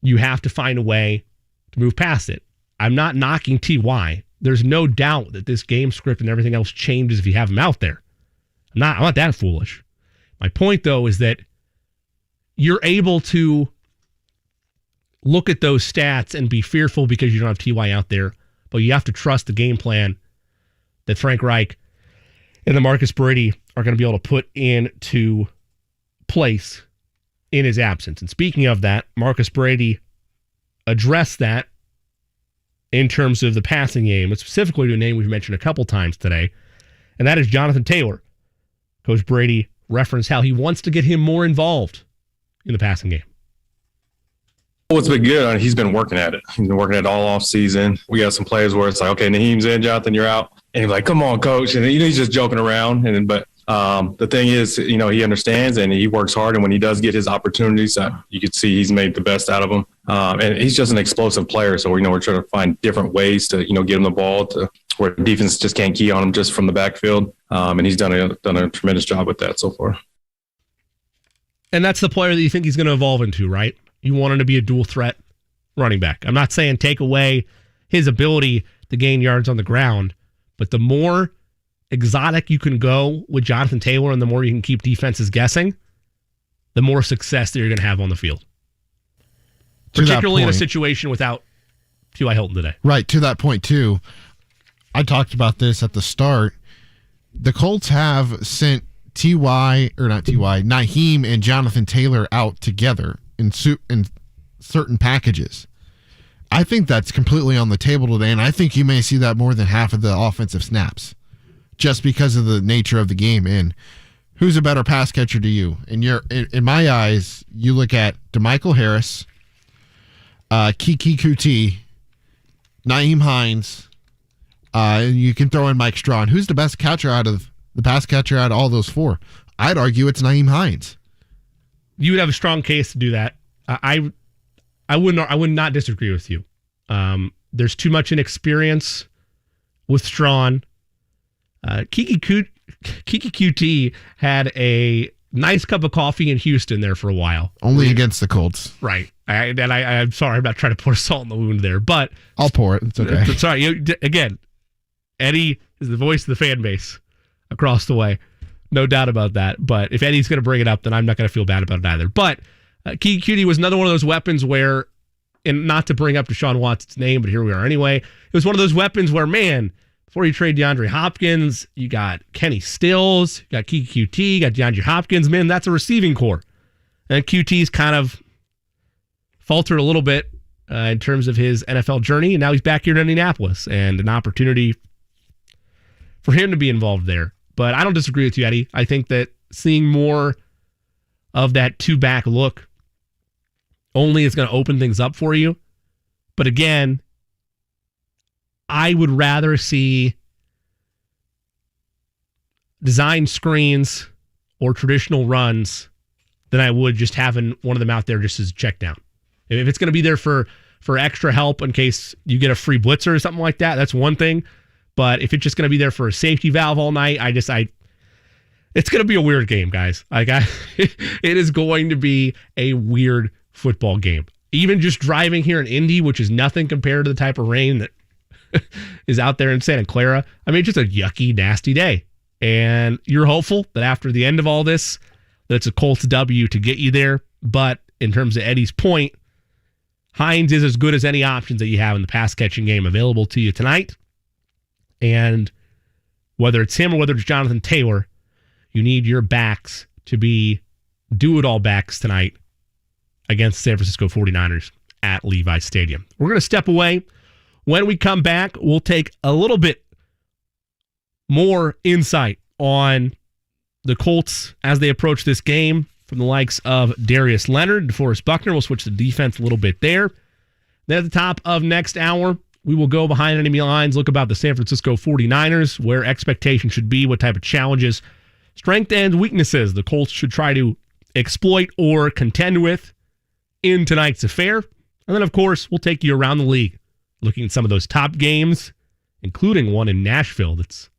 you have to find a way to move past it. I'm not knocking T.Y. There's no doubt that this game script and everything else changes if you have him out there. I'm not that foolish. My point, though, is that you're able to look at those stats and be fearful because you don't have T.Y. out there, but you have to trust the game plan that Frank Reich and the Marcus Brady are going to be able to put into place in his absence. And speaking of that, Marcus Brady addressed that in terms of the passing game, and specifically to a name we've mentioned a couple times today, and that is Jonathan Taylor. Coach Brady referenced how he wants to get him more involved in the passing game. Well, it's been good. He's been working at it. He's been working at it all off season. We got some plays where it's like, okay, Naheem's in, Jonathan, you're out. And he's like, come on, coach. And he's just joking around. But the thing is, he understands and he works hard. And when he does get his opportunities, you can see he's made the best out of them. And he's just an explosive player. So, we're trying to find different ways to, get him the ball to where defense just can't key on him just from the backfield. And he's done a tremendous job with that so far. And that's the player that you think he's going to evolve into, right? You want him to be a dual threat running back. I'm not saying take away his ability to gain yards on the ground, but the more exotic you can go with Jonathan Taylor and the more you can keep defenses guessing, the more success that you're going to have on the field. Particularly in a situation without T.Y. Hilton today. Right, to that point, too. I talked about this at the start. The Colts have sent Naheem and Jonathan Taylor out together in certain packages. I think that's completely on the table today, and I think you may see that more than half of the offensive snaps just because of the nature of the game. And who's a better pass catcher to you? In my eyes, you look at DeMichael Harris, Kiki Kuti, Nyheim Hines, and you can throw in Mike Strawn. Who's the best catcher out of the pass catcher out of all those four? I'd argue it's Nyheim Hines. You would have a strong case to do that. I would not disagree with you. There's too much inexperience with Strawn. Kiki QT had a nice cup of coffee in Houston there for a while. Only against the Colts. Right. I'm sorry. I'm not trying to pour salt in the wound there, but I'll pour it. It's okay. Sorry. Again, Eddie is the voice of the fan base across the way. No doubt about that. But if Eddie's going to bring it up, then I'm not going to feel bad about it either. But Kiki Cutie was another one of those weapons where, and not to bring up Deshaun Watson's name, but here we are anyway. It was one of those weapons where, man, before you trade DeAndre Hopkins, you got Kenny Stills, you got Kiki QT, you got DeAndre Hopkins. Man, that's a receiving core. And QT's kind of faltered a little bit in terms of his NFL journey, and now he's back here in Indianapolis, and an opportunity for him to be involved there. But I don't disagree with you, Eddie. I think that seeing more of that two-back look only is going to open things up for you. But again, I would rather see design screens or traditional runs than I would just having one of them out there just as a check down. If it's going to be there for extra help in case you get a free blitzer or something like that, that's one thing. But if it's just going to be there for a safety valve all night, it's going to be a weird game, guys. It is going to be a weird football game. Even just driving here in Indy, which is nothing compared to the type of rain that is out there in Santa Clara. I mean, just a yucky, nasty day. And you're hopeful that after the end of all this, that it's a Colts W to get you there. But in terms of Eddie's point, Hines is as good as any options that you have in the pass-catching game available to you tonight. And whether it's him or whether it's Jonathan Taylor, you need your backs to be do-it-all backs tonight against the San Francisco 49ers at Levi Stadium. We're going to step away. When we come back, we'll take a little bit more insight on the Colts as they approach this game from the likes of Darius Leonard and DeForest Buckner. We'll switch the defense a little bit there. Then at the top of next hour, we will go behind enemy lines, look about the San Francisco 49ers, where expectation should be, what type of challenges, strength and weaknesses the Colts should try to exploit or contend with in tonight's affair. And then, of course, we'll take you around the league, looking at some of those top games, including one in Nashville that's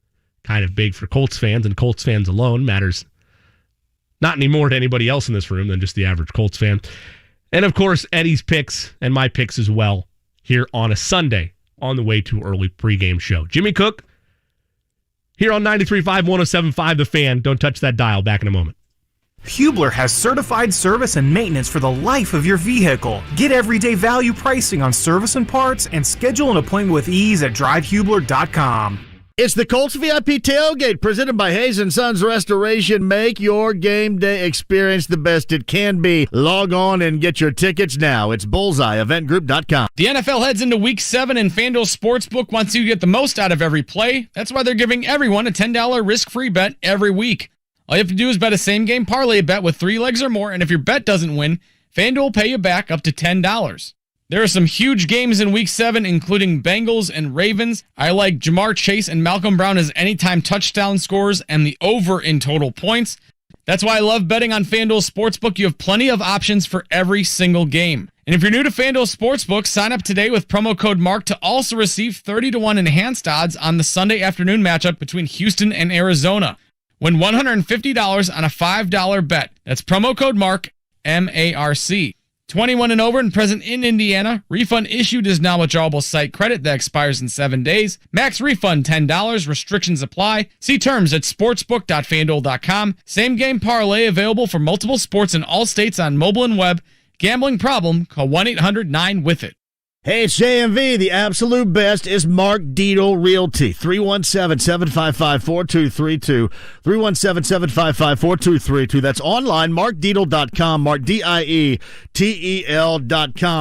kind of big for Colts fans, and Colts fans alone matters not anymore to anybody else in this room than just the average Colts fan. And, of course, Eddie's picks and my picks as well here on a Sunday on the Way Too Early pregame show. Jimmy Cook here on 93.5, 107.5 The Fan. Don't touch that dial. Back in a moment. Hubler has certified service and maintenance for the life of your vehicle. Get everyday value pricing on service and parts and schedule an appointment with ease at drivehubler.com. It's the Colts VIP Tailgate presented by Hayes & Sons Restoration. Make your game day experience the best it can be. Log on and get your tickets now. It's bullseyeeventgroup.com. The NFL heads into Week 7 and FanDuel Sportsbook wants you to get the most out of every play. That's why they're giving everyone a $10 risk-free bet every week. All you have to do is bet a same-game parlay bet with 3 legs or more, and if your bet doesn't win, FanDuel will pay you back up to $10. There are some huge games in Week 7, including Bengals and Ravens. I like Jamar Chase and Malcolm Brown as anytime touchdown scores and the over in total points. That's why I love betting on FanDuel Sportsbook. You have plenty of options for every single game. And if you're new to FanDuel Sportsbook, sign up today with promo code MARK to also receive 30-1 enhanced odds on the Sunday afternoon matchup between Houston and Arizona. Win $150 on a $5 bet. That's promo code MARK, M-A-R-C. 21 and over and present in Indiana. Refund issued is now withdrawable site credit that expires in 7 days. Max refund $10. Restrictions apply. See terms at sportsbook.fanduel.com. Same game parlay available for multiple sports in all states on mobile and web. Gambling problem? Call 1-800-9-WITH-IT. Hey, it's JMV. The absolute best is Mark Dietel Realty. 317-755-4232. 317-755-4232. That's online, markdietel.com, Mark, DIETEL.com.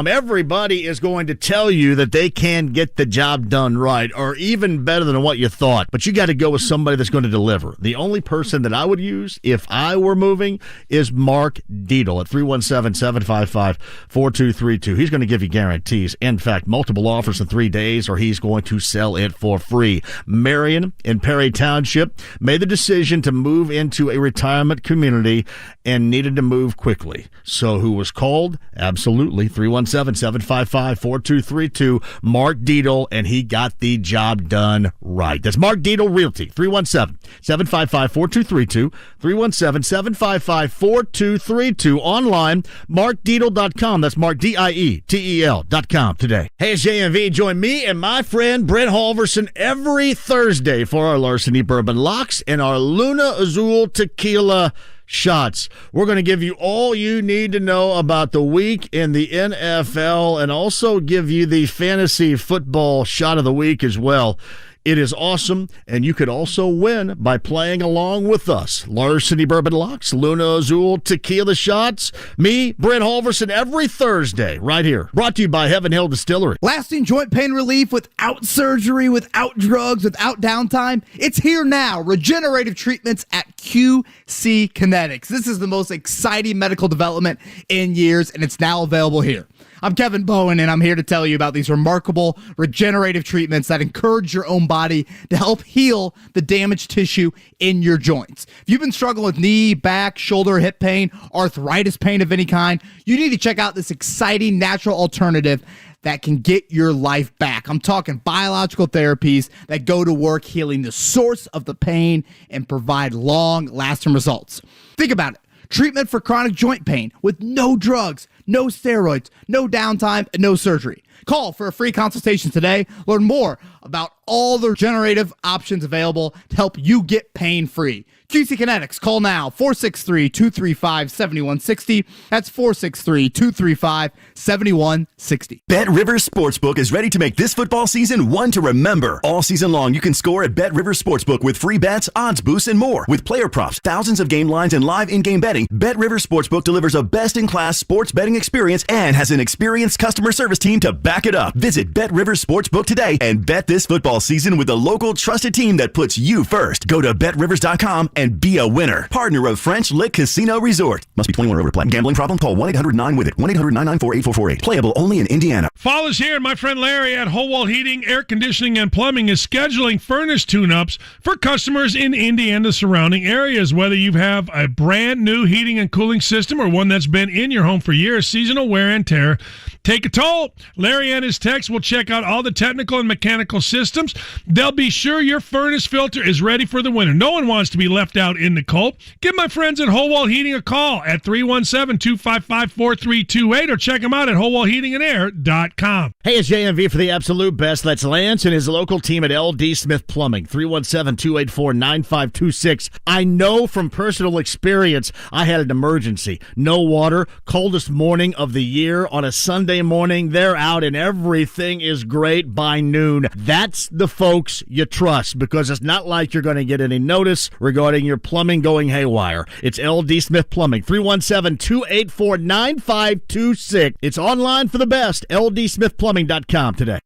Everybody is going to tell you that they can get the job done right, or even better than what you thought. But you got to go with somebody that's going to deliver. The only person that I would use if I were moving is Mark Dietel at 317-755-4232. He's going to give you guarantees. In fact, multiple offers in 3 days, or he's going to sell it for free. Marion in Perry Township made the decision to move into a retirement community and needed to move quickly. So who was called? Absolutely. 317-755-4232. Mark Dietel, and he got the job done right. That's Mark Dietel Realty. 317-755-4232. 317-755-4232. Online, markdietel.com. That's Mark, DIETEL.com today. Hey, it's JMV. Join me and my friend Brent Halverson every Thursday for our Larceny Bourbon Locks and our Luna Azul Tequila shots. We're going to give you all you need to know about the week in the NFL and also give you the fantasy football shot of the week as well. It is awesome, and you could also win by playing along with us. Larceny Bourbon Locks, Luna Azul Tequila Shots, me, Brent Halverson, every Thursday, right here. Brought to you by Heaven Hill Distillery. Lasting joint pain relief without surgery, without drugs, without downtime. It's here now. Regenerative treatments at QC Kinetics. This is the most exciting medical development in years, and it's now available here. I'm Kevin Bowen, and I'm here to tell you about these remarkable regenerative treatments that encourage your own body to help heal the damaged tissue in your joints. If you've been struggling with knee, back, shoulder, hip pain, arthritis pain of any kind, you need to check out this exciting natural alternative that can get your life back. I'm talking biological therapies that go to work healing the source of the pain and provide long-lasting results. Think about it. Treatment for chronic joint pain with no drugs, no steroids, no downtime, and no surgery. Call for a free consultation today. Learn more about all the regenerative options available to help you get pain-free. QC Kinetics, call now, 463-235-7160. That's 463-235-7160. Bet Rivers Sportsbook is ready to make this football season one to remember. All season long, you can score at Bet Rivers Sportsbook with free bets, odds boosts, and more. With player props, thousands of game lines, and live in-game betting, Bet Rivers Sportsbook delivers a best-in-class sports betting experience and has an experienced customer service team to back it up. Visit Bet Rivers Sportsbook today and bet this football season with a local trusted team that puts you first. Go to BetRivers.com and be a winner. Partner of French Lick Casino Resort. Must be 21 or over to play. Gambling problem? Call 1-800-9-WITH-IT. 1-800-994-8448. Playable only in Indiana. Fall is here. My friend Larry at Whole Wall Heating, Air Conditioning, and Plumbing is scheduling furnace tune-ups for customers in Indiana surrounding areas. Whether you have a brand new heating and cooling system or one that's been in your home for years, seasonal wear and tear take a toll. Larry and his techs will check out all the technical and mechanical systems. They'll be sure your furnace filter is ready for the winter. No one wants to be left out in the cold. Give my friends at Howell Heating a call at 317-255-4328 or check them out at howellheatingandair.com. Hey, it's JMV for the absolute best. That's Lance and his local team at LD Smith Plumbing, 317-284-9526. I know from personal experience I had an emergency. No water, coldest morning of the year. On a Sunday morning, they're out and everything is great by noon. That's the folks you trust because it's not like you're going to get any notice regarding your plumbing going haywire. It's LD Smith Plumbing, 317-284-9526. It's online for the best, ldsmithplumbing.com today.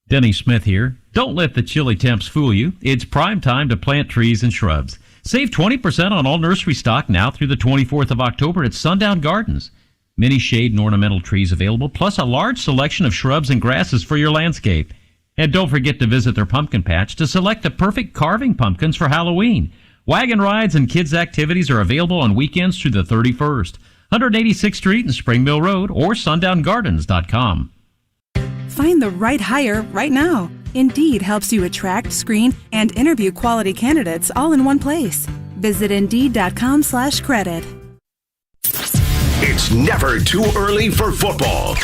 Denny Smith here. Don't let the chilly temps fool you. It's prime time to plant trees and shrubs. Save 20% on all nursery stock now through the 24th of October at Sundown Gardens. Many shade and ornamental trees available, plus a large selection of shrubs and grasses for your landscape. And don't forget to visit their pumpkin patch to select the perfect carving pumpkins for Halloween. Wagon rides and kids' activities are available on weekends through the 31st. 186th Street and Spring Mill Road or sundown.gardens.com. Find the right hire right now. Indeed helps you attract, screen, and interview quality candidates all in one place. Visit Indeed.com/credit. It's never too early for football.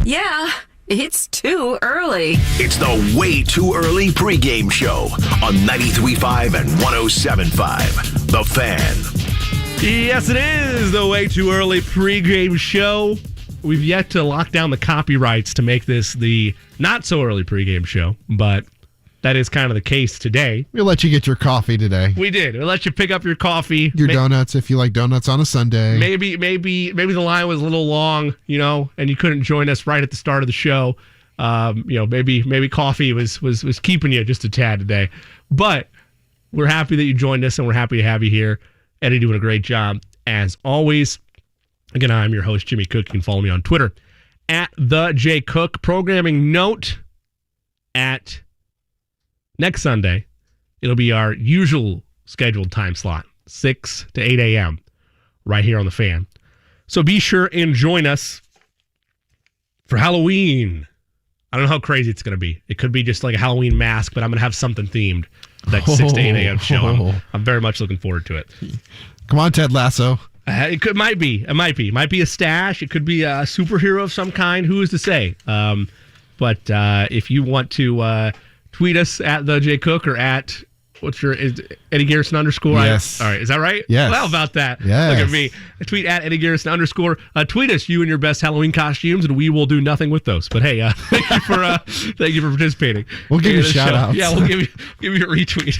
Yeah, it's too early. It's the Way Too Early pregame show on 93.5 and 107.5. The Fan. Yes, it is the Way Too Early pregame show. We've yet to lock down the copyrights to make this the not so early pregame show, but that is kind of the case today. We'll let you get your coffee today. We did. We'll let you pick up your coffee. Your donuts if you like donuts on a Sunday. Maybe the line was a little long, and you couldn't join us right at the start of the show. Maybe coffee was keeping you just a tad today. But we're happy that you joined us, and we're happy to have you here. Eddie doing a great job as always. Again, I'm your host, Jimmy Cook. You can follow me on Twitter at the J Cook. Programming note at next Sunday, it'll be our usual scheduled time slot, 6 to 8 a.m. right here on The Fan. So be sure and join us for Halloween. I don't know how crazy it's going to be. It could be just like a Halloween mask, but I'm going to have something themed for that 6 to 8 a.m. show. I'm very much looking forward to it. Come on, Ted Lasso. It might be a stash. It could be a superhero of some kind. Who is to say? But if you want to tweet us at the J Cook or at is Eddie Garrison _? Yes. All right. Is that right? Yes. Well, about that. Yes. Look at me. Tweet at Eddie Garrison _. Tweet us you and your best Halloween costumes, and we will do nothing with those. But hey, thank you for participating. We'll give you shout-outs. Yeah, we'll give you a retweet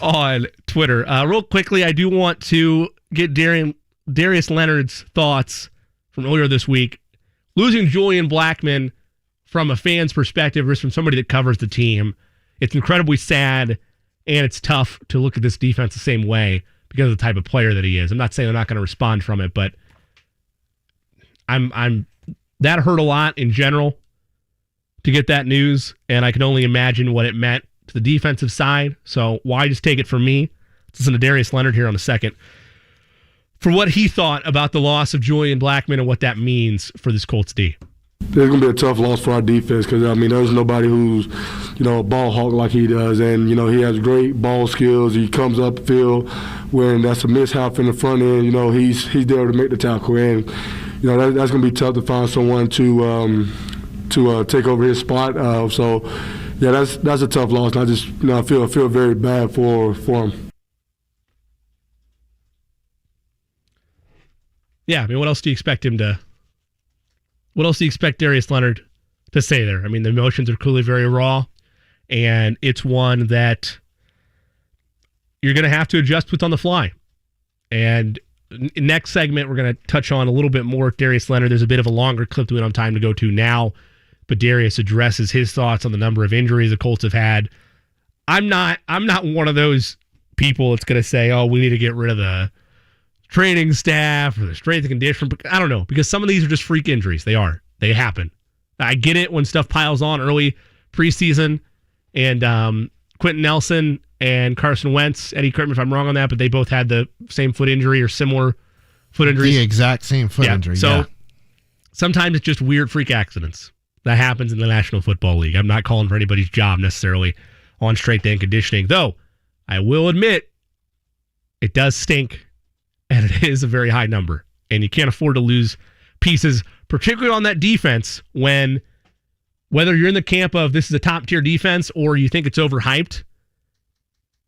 on Twitter. Real quickly, I do want to get Darius Leonard's thoughts from earlier this week. Losing Julian Blackmon from a fan's perspective or from somebody that covers the team, it's incredibly sad, and it's tough to look at this defense the same way because of the type of player that he is. I'm not saying they're not going to respond from it, but I'm that hurt a lot in general to get that news, and I can only imagine what it meant to the defensive side. So why just take it from me? Let's listen to Darius Leonard here on the second for what he thought about the loss of Julian Blackmon and what that means for this Colts D. It's going to be a tough loss for our defense because, there's nobody who's, a ball hawk like he does. And, he has great ball skills. He comes up the field when that's a mishap in the front end. He's there to make the tackle. And, that's going to be tough to find someone to take over his spot. That's a tough loss. And I just, I feel very bad for him. Yeah, what else do you expect Darius Leonard to say there? The emotions are clearly very raw, and it's one that you're going to have to adjust with on the fly. And next segment, we're going to touch on a little bit more with Darius Leonard. There's a bit of a longer clip that we don't have time to go to now, but Darius addresses his thoughts on the number of injuries the Colts have had. I'm not one of those people that's going to say, oh, we need to get rid of the training staff or the strength and condition. I don't know, because some of these are just freak injuries. They happen. I get it when stuff piles on early preseason, and Quentin Nelson and Carson Wentz, Eddie, correct me if I'm wrong on that, but they both had the same foot injury or similar foot injuries. The exact same foot injury. So sometimes it's just weird freak accidents that happens in the National Football League. I'm not calling for anybody's job necessarily on strength and conditioning, though I will admit it does stink, and it is a very high number, and you can't afford to lose pieces, particularly on that defense, when whether you're in the camp of this is a top-tier defense or you think it's overhyped,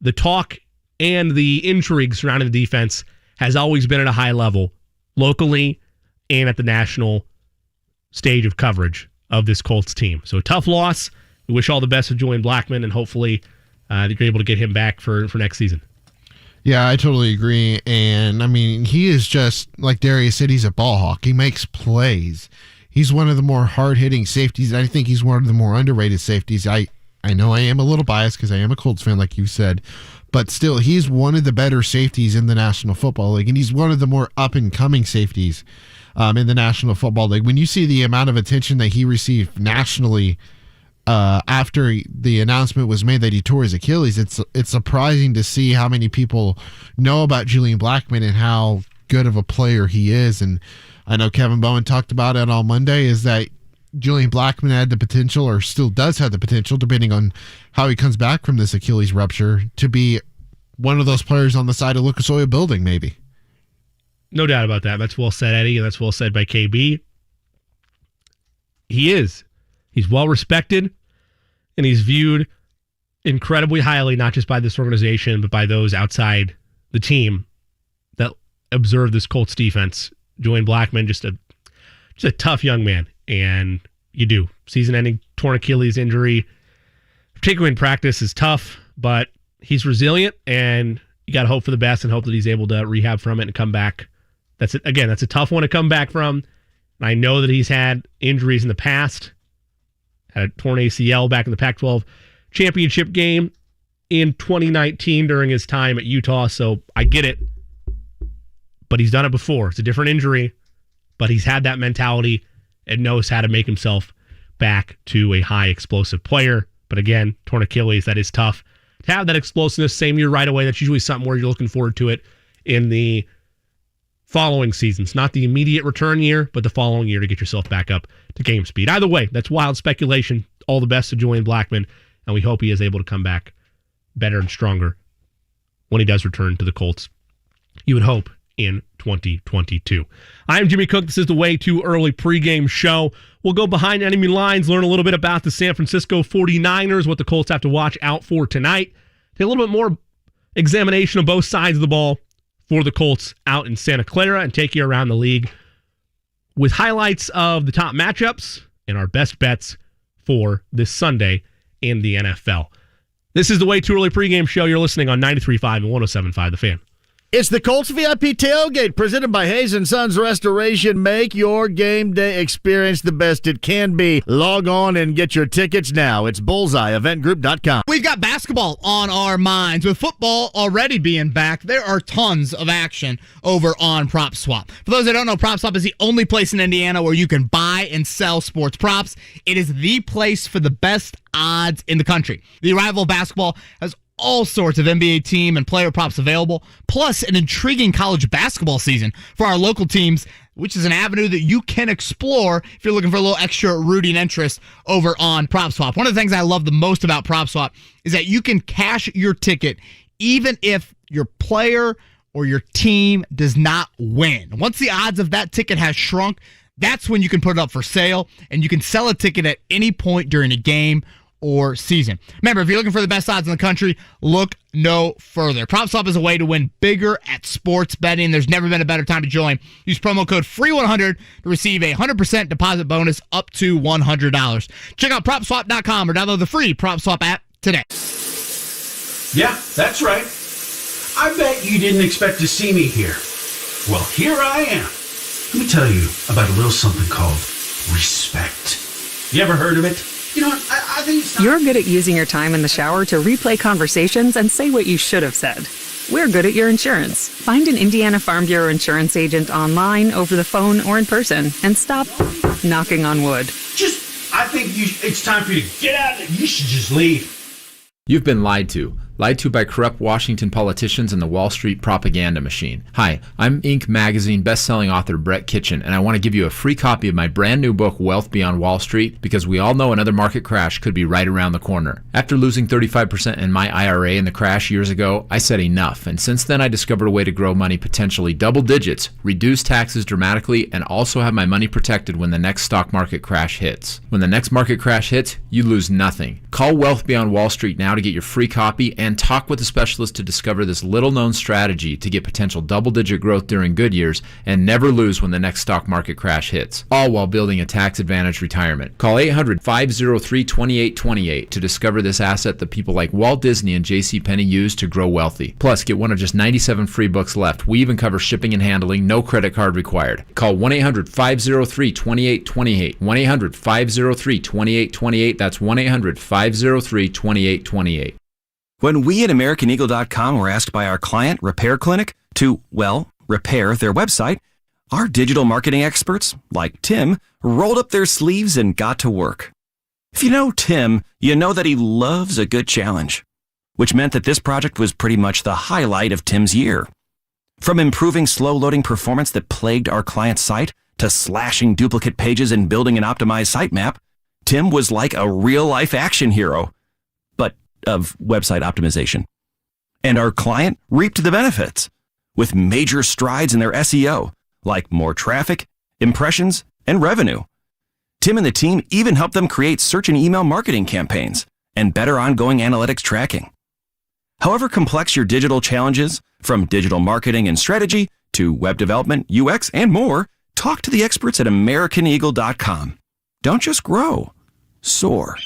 the talk and the intrigue surrounding the defense has always been at a high level, locally and at the national stage of coverage of this Colts team. So a tough loss. We wish all the best to Julian Blackmon, and hopefully you're able to get him back for next season. Yeah, I totally agree. And, I mean, he is just, like Darius said, he's a ball hawk. He makes plays. He's one of the more hard-hitting safeties. I think he's one of the more underrated safeties. I know I am a little biased because I am a Colts fan, like you said. But still, he's one of the better safeties in the National Football League. And he's one of the more up-and-coming safeties in the National Football League. When you see the amount of attention that he received nationally after the announcement was made that he tore his Achilles, it's surprising to see how many people know about Julian Blackmon and how good of a player he is. And I know Kevin Bowen talked about it on Monday, is that Julian Blackmon had the potential, or still does have the potential, depending on how he comes back from this Achilles rupture, to be one of those players on the side of Lucas Oil Building, maybe. No doubt about that. That's well said, Eddie, and that's well said by KB. He is. He's well respected, and he's viewed incredibly highly, not just by this organization, but by those outside the team that observe this Colts defense. Julian Blackmon, just a tough young man, and you do. Season-ending torn Achilles injury, particularly in practice, is tough, but he's resilient, and you got to hope for the best and hope that he's able to rehab from it and come back. That's a tough one to come back from. And I know that he's had injuries in the past. Had a torn ACL back in the Pac-12 championship game in 2019 during his time at Utah, so I get it. But he's done it before. It's a different injury, but he's had that mentality and knows how to make himself back to a high explosive player. But again, torn Achilles, that is tough. To have that explosiveness same year right away, that's usually something where you're looking forward to it in the following seasons. Not the immediate return year, but the following year to get yourself back up to game speed. Either way, that's wild speculation. All the best to Julian Blackmon, and we hope he is able to come back better and stronger when he does return to the Colts. You would hope in 2022. I'm Jimmy Cook. This is the Way Too Early pregame show. We'll go behind enemy lines, learn a little bit about the San Francisco 49ers, what the Colts have to watch out for tonight. Take a little bit more examination of both sides of the ball for the Colts out in Santa Clara, and take you around the league with highlights of the top matchups and our best bets for this Sunday in the NFL. This is the Way Too Early pregame show. You're listening on 93.5 and 107.5 The Fan. It's the Colts VIP Tailgate presented by Hayes & Sons Restoration. Make your game day experience the best it can be. Log on and get your tickets now. It's bullseyeeventgroup.com. We've got basketball on our minds. With football already being back, there are tons of action over on PropSwap. For those that don't know, PropSwap is the only place in Indiana where you can buy and sell sports props. It is the place for the best odds in the country. The arrival of basketball has all sorts of NBA team and player props available, plus an intriguing college basketball season for our local teams, which is an avenue that you can explore if you're looking for a little extra rooting interest over on PropSwap. One of the things I love the most about PropSwap is that you can cash your ticket even if your player or your team does not win. Once the odds of that ticket has shrunk, that's when you can put it up for sale, and you can sell a ticket at any point during a game or season. Remember, if you're looking for the best odds in the country, look no further. PropSwap is a way to win bigger at sports betting. There's never been a better time to join. Use promo code FREE100 to receive a 100% deposit bonus up to $100. Check out PropSwap.com or download the free PropSwap app today. Yeah, that's right. I bet you didn't expect to see me here. Well, here I am. Let me tell you about a little something called respect. You ever heard of it? You know what? I think it's You're good at using your time in the shower to replay conversations and say what you should have said. We're good at your insurance. Find an Indiana Farm Bureau insurance agent online, over the phone, or in person, and stop knocking on wood. I think it's time for you to get out. You should just leave. You've been lied to. lied to by corrupt Washington politicians and the Wall Street propaganda machine. Hi, I'm Inc. magazine best-selling author Brett Kitchen, and I want to give you a free copy of my brand new book, Wealth Beyond Wall Street, because we all know another market crash could be right around the corner. After losing 35% in my IRA in the crash years ago, I said enough, and since then I discovered a way to grow money potentially double digits, reduce taxes dramatically, and also have my money protected when the next stock market crash hits. When the next market crash hits, you lose nothing. Call Wealth Beyond Wall Street now to get your free copy and talk with a specialist to discover this little-known strategy to get potential double-digit growth during good years and never lose when the next stock market crash hits, all while building a tax-advantaged retirement. Call 800-503-2828 to discover this asset that people like Walt Disney and JCPenney use to grow wealthy. Plus, get one of just 97 free books left. We even cover shipping and handling, no credit card required. Call 1-800-503-2828. 1-800-503-2828. That's 1-800-503-2828. When we at AmericanEagle.com were asked by our client, Repair Clinic, to, well, repair their website, our digital marketing experts, like Tim, rolled up their sleeves and got to work. If you know Tim, you know that he loves a good challenge, which meant that this project was pretty much the highlight of Tim's year. From improving slow-loading performance that plagued our client's site to slashing duplicate pages and building an optimized sitemap, Tim was like a real-life action hero, but of website optimization. And our client reaped the benefits with major strides in their SEO, like more traffic, impressions, and revenue. Tim and the team even helped them create search and email marketing campaigns and better ongoing analytics tracking. However complex your digital challenges, from digital marketing and strategy to web development, UX, and more, talk to the experts at AmericanEagle.com. Don't just grow, soar.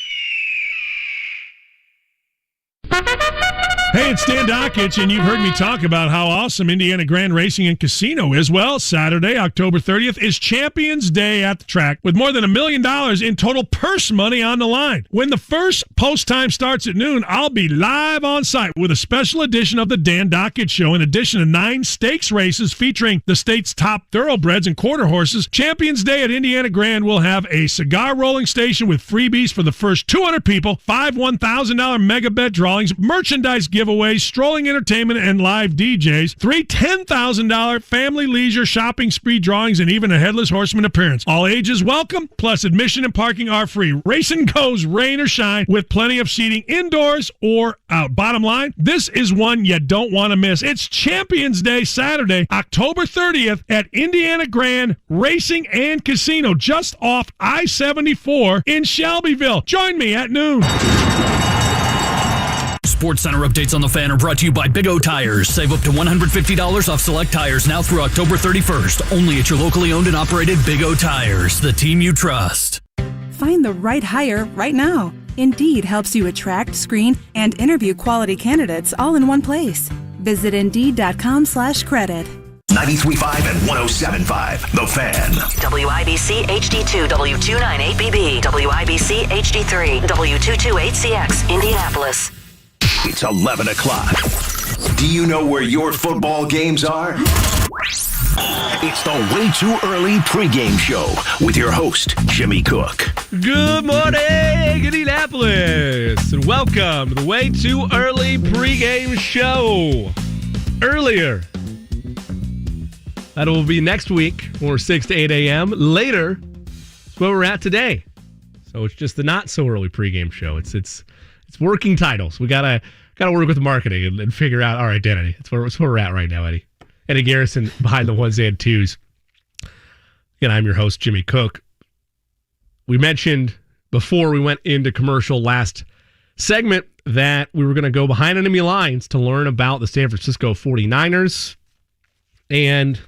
Hey, it's Dan Dockich, and you've heard me talk about how awesome Indiana Grand Racing and Casino is. Well, Saturday, October 30th, is Champions Day at the track with more than $1 million in total purse money on the line. When the first post time starts at noon, I'll be live on site with a special edition of the Dan Dockich Show. In addition to 9 stakes races featuring the state's top thoroughbreds and quarter horses, Champions Day at Indiana Grand will have a cigar rolling station with freebies for the first 200 people, 5 $1,000 mega bet drawings, merchandise giveaways, strolling entertainment, and live DJs, 3 $10,000 family leisure shopping spree drawings, and even a Headless Horseman appearance. All ages welcome, plus admission and parking are free. Racing goes rain or shine with plenty of seating indoors or out. Bottom line, this is one you don't want to miss. It's Champions Day Saturday, October 30th at Indiana Grand Racing and Casino, just off I-74 in Shelbyville. Join me at noon. Sports Center updates on the Fan are brought to you by Big O Tires. Save up to $150 off select tires now through October 31st. Only at your locally owned and operated Big O Tires, the team you trust. Find the right hire right now. Indeed helps you attract, screen, and interview quality candidates all in one place. Visit Indeed.com/credit. 93.5 and 107.5. The Fan. WIBC HD2 W298BB. WIBC HD3 W228CX. Indianapolis. It's 11 o'clock. Do you know where your football games are? It's the Way Too Early pregame show with your host, Jimmy Cook. Good morning, Indianapolis, and welcome to the Way Too Early pregame show. Earlier, that will be next week, or 6 to 8 a.m. Later, it's where we're at today. So it's just the not so early pregame show. It's working titles. We gotta work with the marketing and figure out our identity. It's where we're at right now, Eddie. Eddie Garrison behind the ones and twos. Again, I'm your host, Jimmy Cook. We mentioned before we went into commercial last segment that we were going to go behind enemy lines to learn about the San Francisco 49ers. And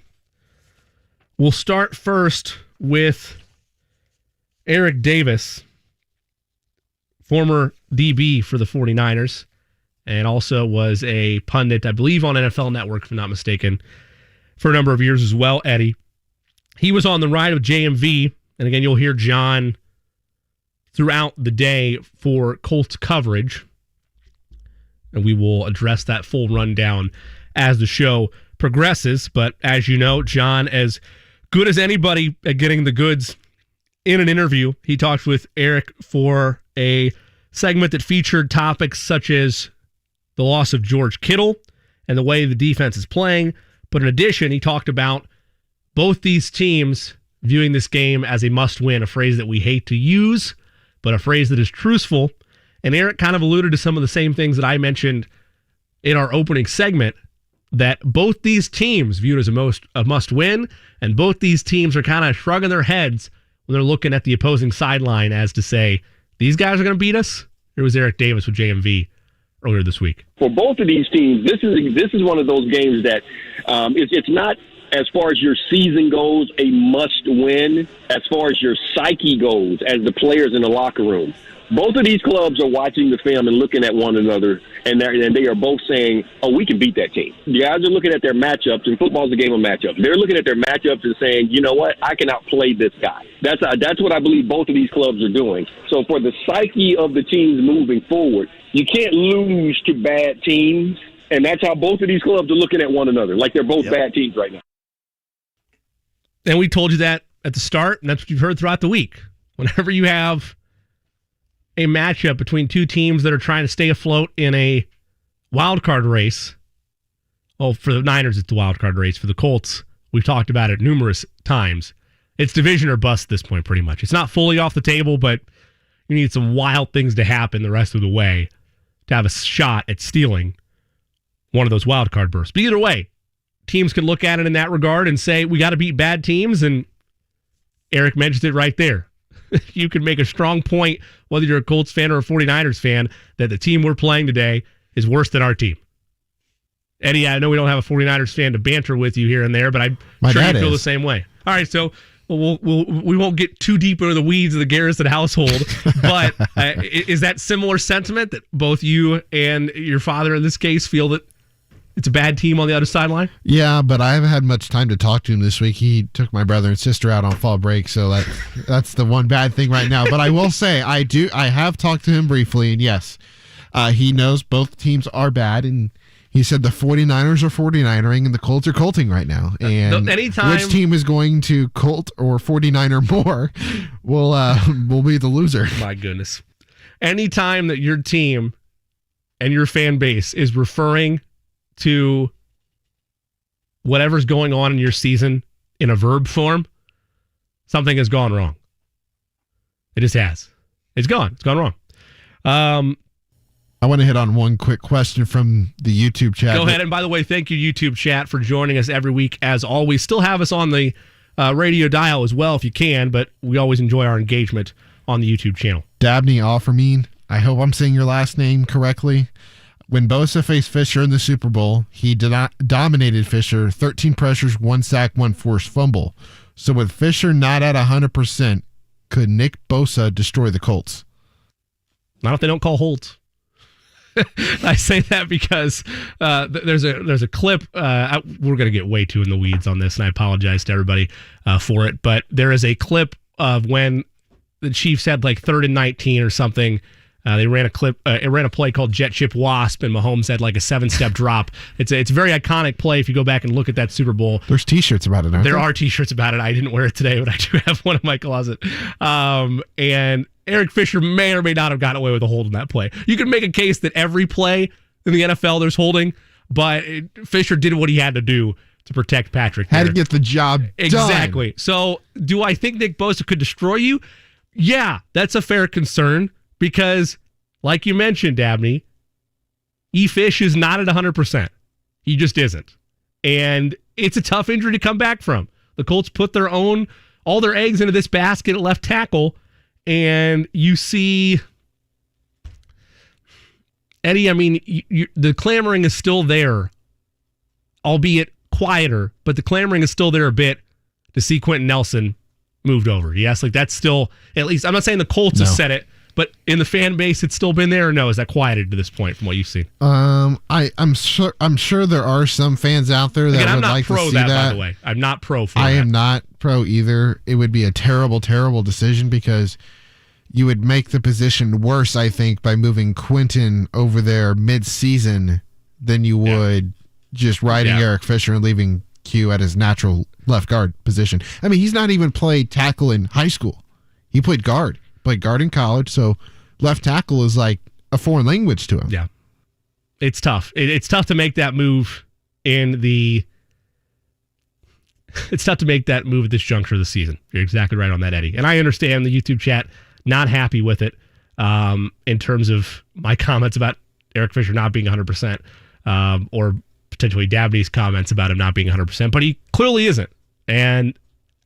we'll start first with Eric Davis, former DB for the 49ers, and also was a pundit, I believe, on NFL Network, if I'm not mistaken, for a number of years as well, Eddie. He was on the ride of JMV, and again, you'll hear John throughout the day for Colts coverage, and we will address that full rundown as the show progresses. But as you know, John, as good as anybody at getting the goods in an interview, he talked with Eric for a segment that featured topics such as the loss of George Kittle and the way the defense is playing. But in addition, he talked about both these teams viewing this game as a must-win, a phrase that we hate to use, but a phrase that is truthful. And Eric kind of alluded to some of the same things that I mentioned in our opening segment, that both these teams viewed as a must-win, and both these teams are kind of shrugging their heads when they're looking at the opposing sideline as to say, these guys are going to beat us? Here was Eric Davis with JMV earlier this week. For both of these teams, this is one of those games that it's not, as far as your season goes, a must-win. As far as your psyche goes, as the players in the locker room, both of these clubs are watching the film and looking at one another, and they are both saying, "Oh, we can beat that team." The guys are looking at their matchups, and football's a game of matchups. They're looking at their matchups and saying, "You know what? I can outplay this guy." That's what I believe both of these clubs are doing. So for the psyche of the teams moving forward, you can't lose to bad teams, and that's how both of these clubs are looking at one another, like they're both bad teams right now. And we told you that at the start, and that's what you've heard throughout the week. Whenever you have a matchup between two teams that are trying to stay afloat in a wild card race. Well, for the Niners, it's the wild card race. For the Colts, we've talked about it numerous times. It's division or bust at this point, pretty much. It's not fully off the table, but you need some wild things to happen the rest of the way to have a shot at stealing one of those wild card bursts. But either way, teams can look at it in that regard and say, we got to beat bad teams, and Eric mentioned it right there. You can make a strong point, whether you're a Colts fan or a 49ers fan, that the team we're playing today is worse than our team. Eddie, I know we don't have a 49ers fan to banter with you here and there, but I'm sure you feel the same way. All right, so we won't get too deep into the weeds of the Garrison household, but is that similar sentiment that both you and your father in this case feel that it's a bad team on the other sideline? Yeah, but I haven't had much time to talk to him this week. He took my brother and sister out on fall break, so that's the one bad thing right now. But I will say, I have talked to him briefly, and yes, he knows both teams are bad, and he said the 49ers are 49ering and the Colts are colting right now. And which team is going to Colt or 49er more will be the loser. My goodness. Anytime that your team and your fan base is referring to whatever's going on in your season in a verb form, something has gone wrong. It just has. It's gone. It's gone wrong. I want to hit on one quick question from the YouTube chat. Go ahead. And by the way, thank you, YouTube chat, for joining us every week. As always, still have us on the radio dial as well if you can, but we always enjoy our engagement on the YouTube channel. Dabney Offermean, I hope I'm saying your last name correctly. When Bosa faced Fisher in the Super Bowl, he dominated Fisher, 13 pressures, 1 sack, 1 forced fumble. So with Fisher not at 100%, could Nick Bosa destroy the Colts? Not if they don't call holds. I say that because there's a clip. We're going to get way too in the weeds on this, and I apologize to everybody for it. But there is a clip of when the Chiefs had like 3rd and 19 or something. They ran a play called Jet Ship Wasp, and Mahomes had like a 7-step drop. It's a very iconic play if you go back and look at that Super Bowl. There's T-shirts about it, aren't there? There are T-shirts about it. I didn't wear it today, but I do have one in my closet. And Eric Fisher may or may not have gotten away with a hold in that play. You can make a case that every play in the NFL there's holding, but Fisher did what he had to do to protect Patrick. Had to get the job done. Exactly. So do I think Nick Bosa could destroy you? Yeah, that's a fair concern. Because, like you mentioned, Dabney, E-Fish is not at 100%. He just isn't. And it's a tough injury to come back from. The Colts put all their eggs into this basket at left tackle, and you see, Eddie, I mean, the clamoring is still there, albeit quieter, but the clamoring is still there a bit to see Quentin Nelson moved over. Yes, like that's still, at least, I'm not saying the Colts have said it, but in the fan base, it's still been there, or no? Is that quieted to this point from what you've seen? I'm sure there are some fans out there that would like to see that. By the way, I'm not pro for that. I am not pro either. It would be a terrible, terrible decision because you would make the position worse, I think, by moving Quentin over there mid-season than you would just riding Eric Fisher and leaving Q at his natural left guard position. I mean, he's not even played tackle in high school. He played guard. Played guard in college, so left tackle is like a foreign language to him. Yeah. It's tough. It's tough to make that move It's tough to make that move at this juncture of the season. You're exactly right on that, Eddie. And I understand the YouTube chat not happy with it in terms of my comments about Eric Fisher not being 100%, or potentially Dabney's comments about him not being 100%, but he clearly isn't. And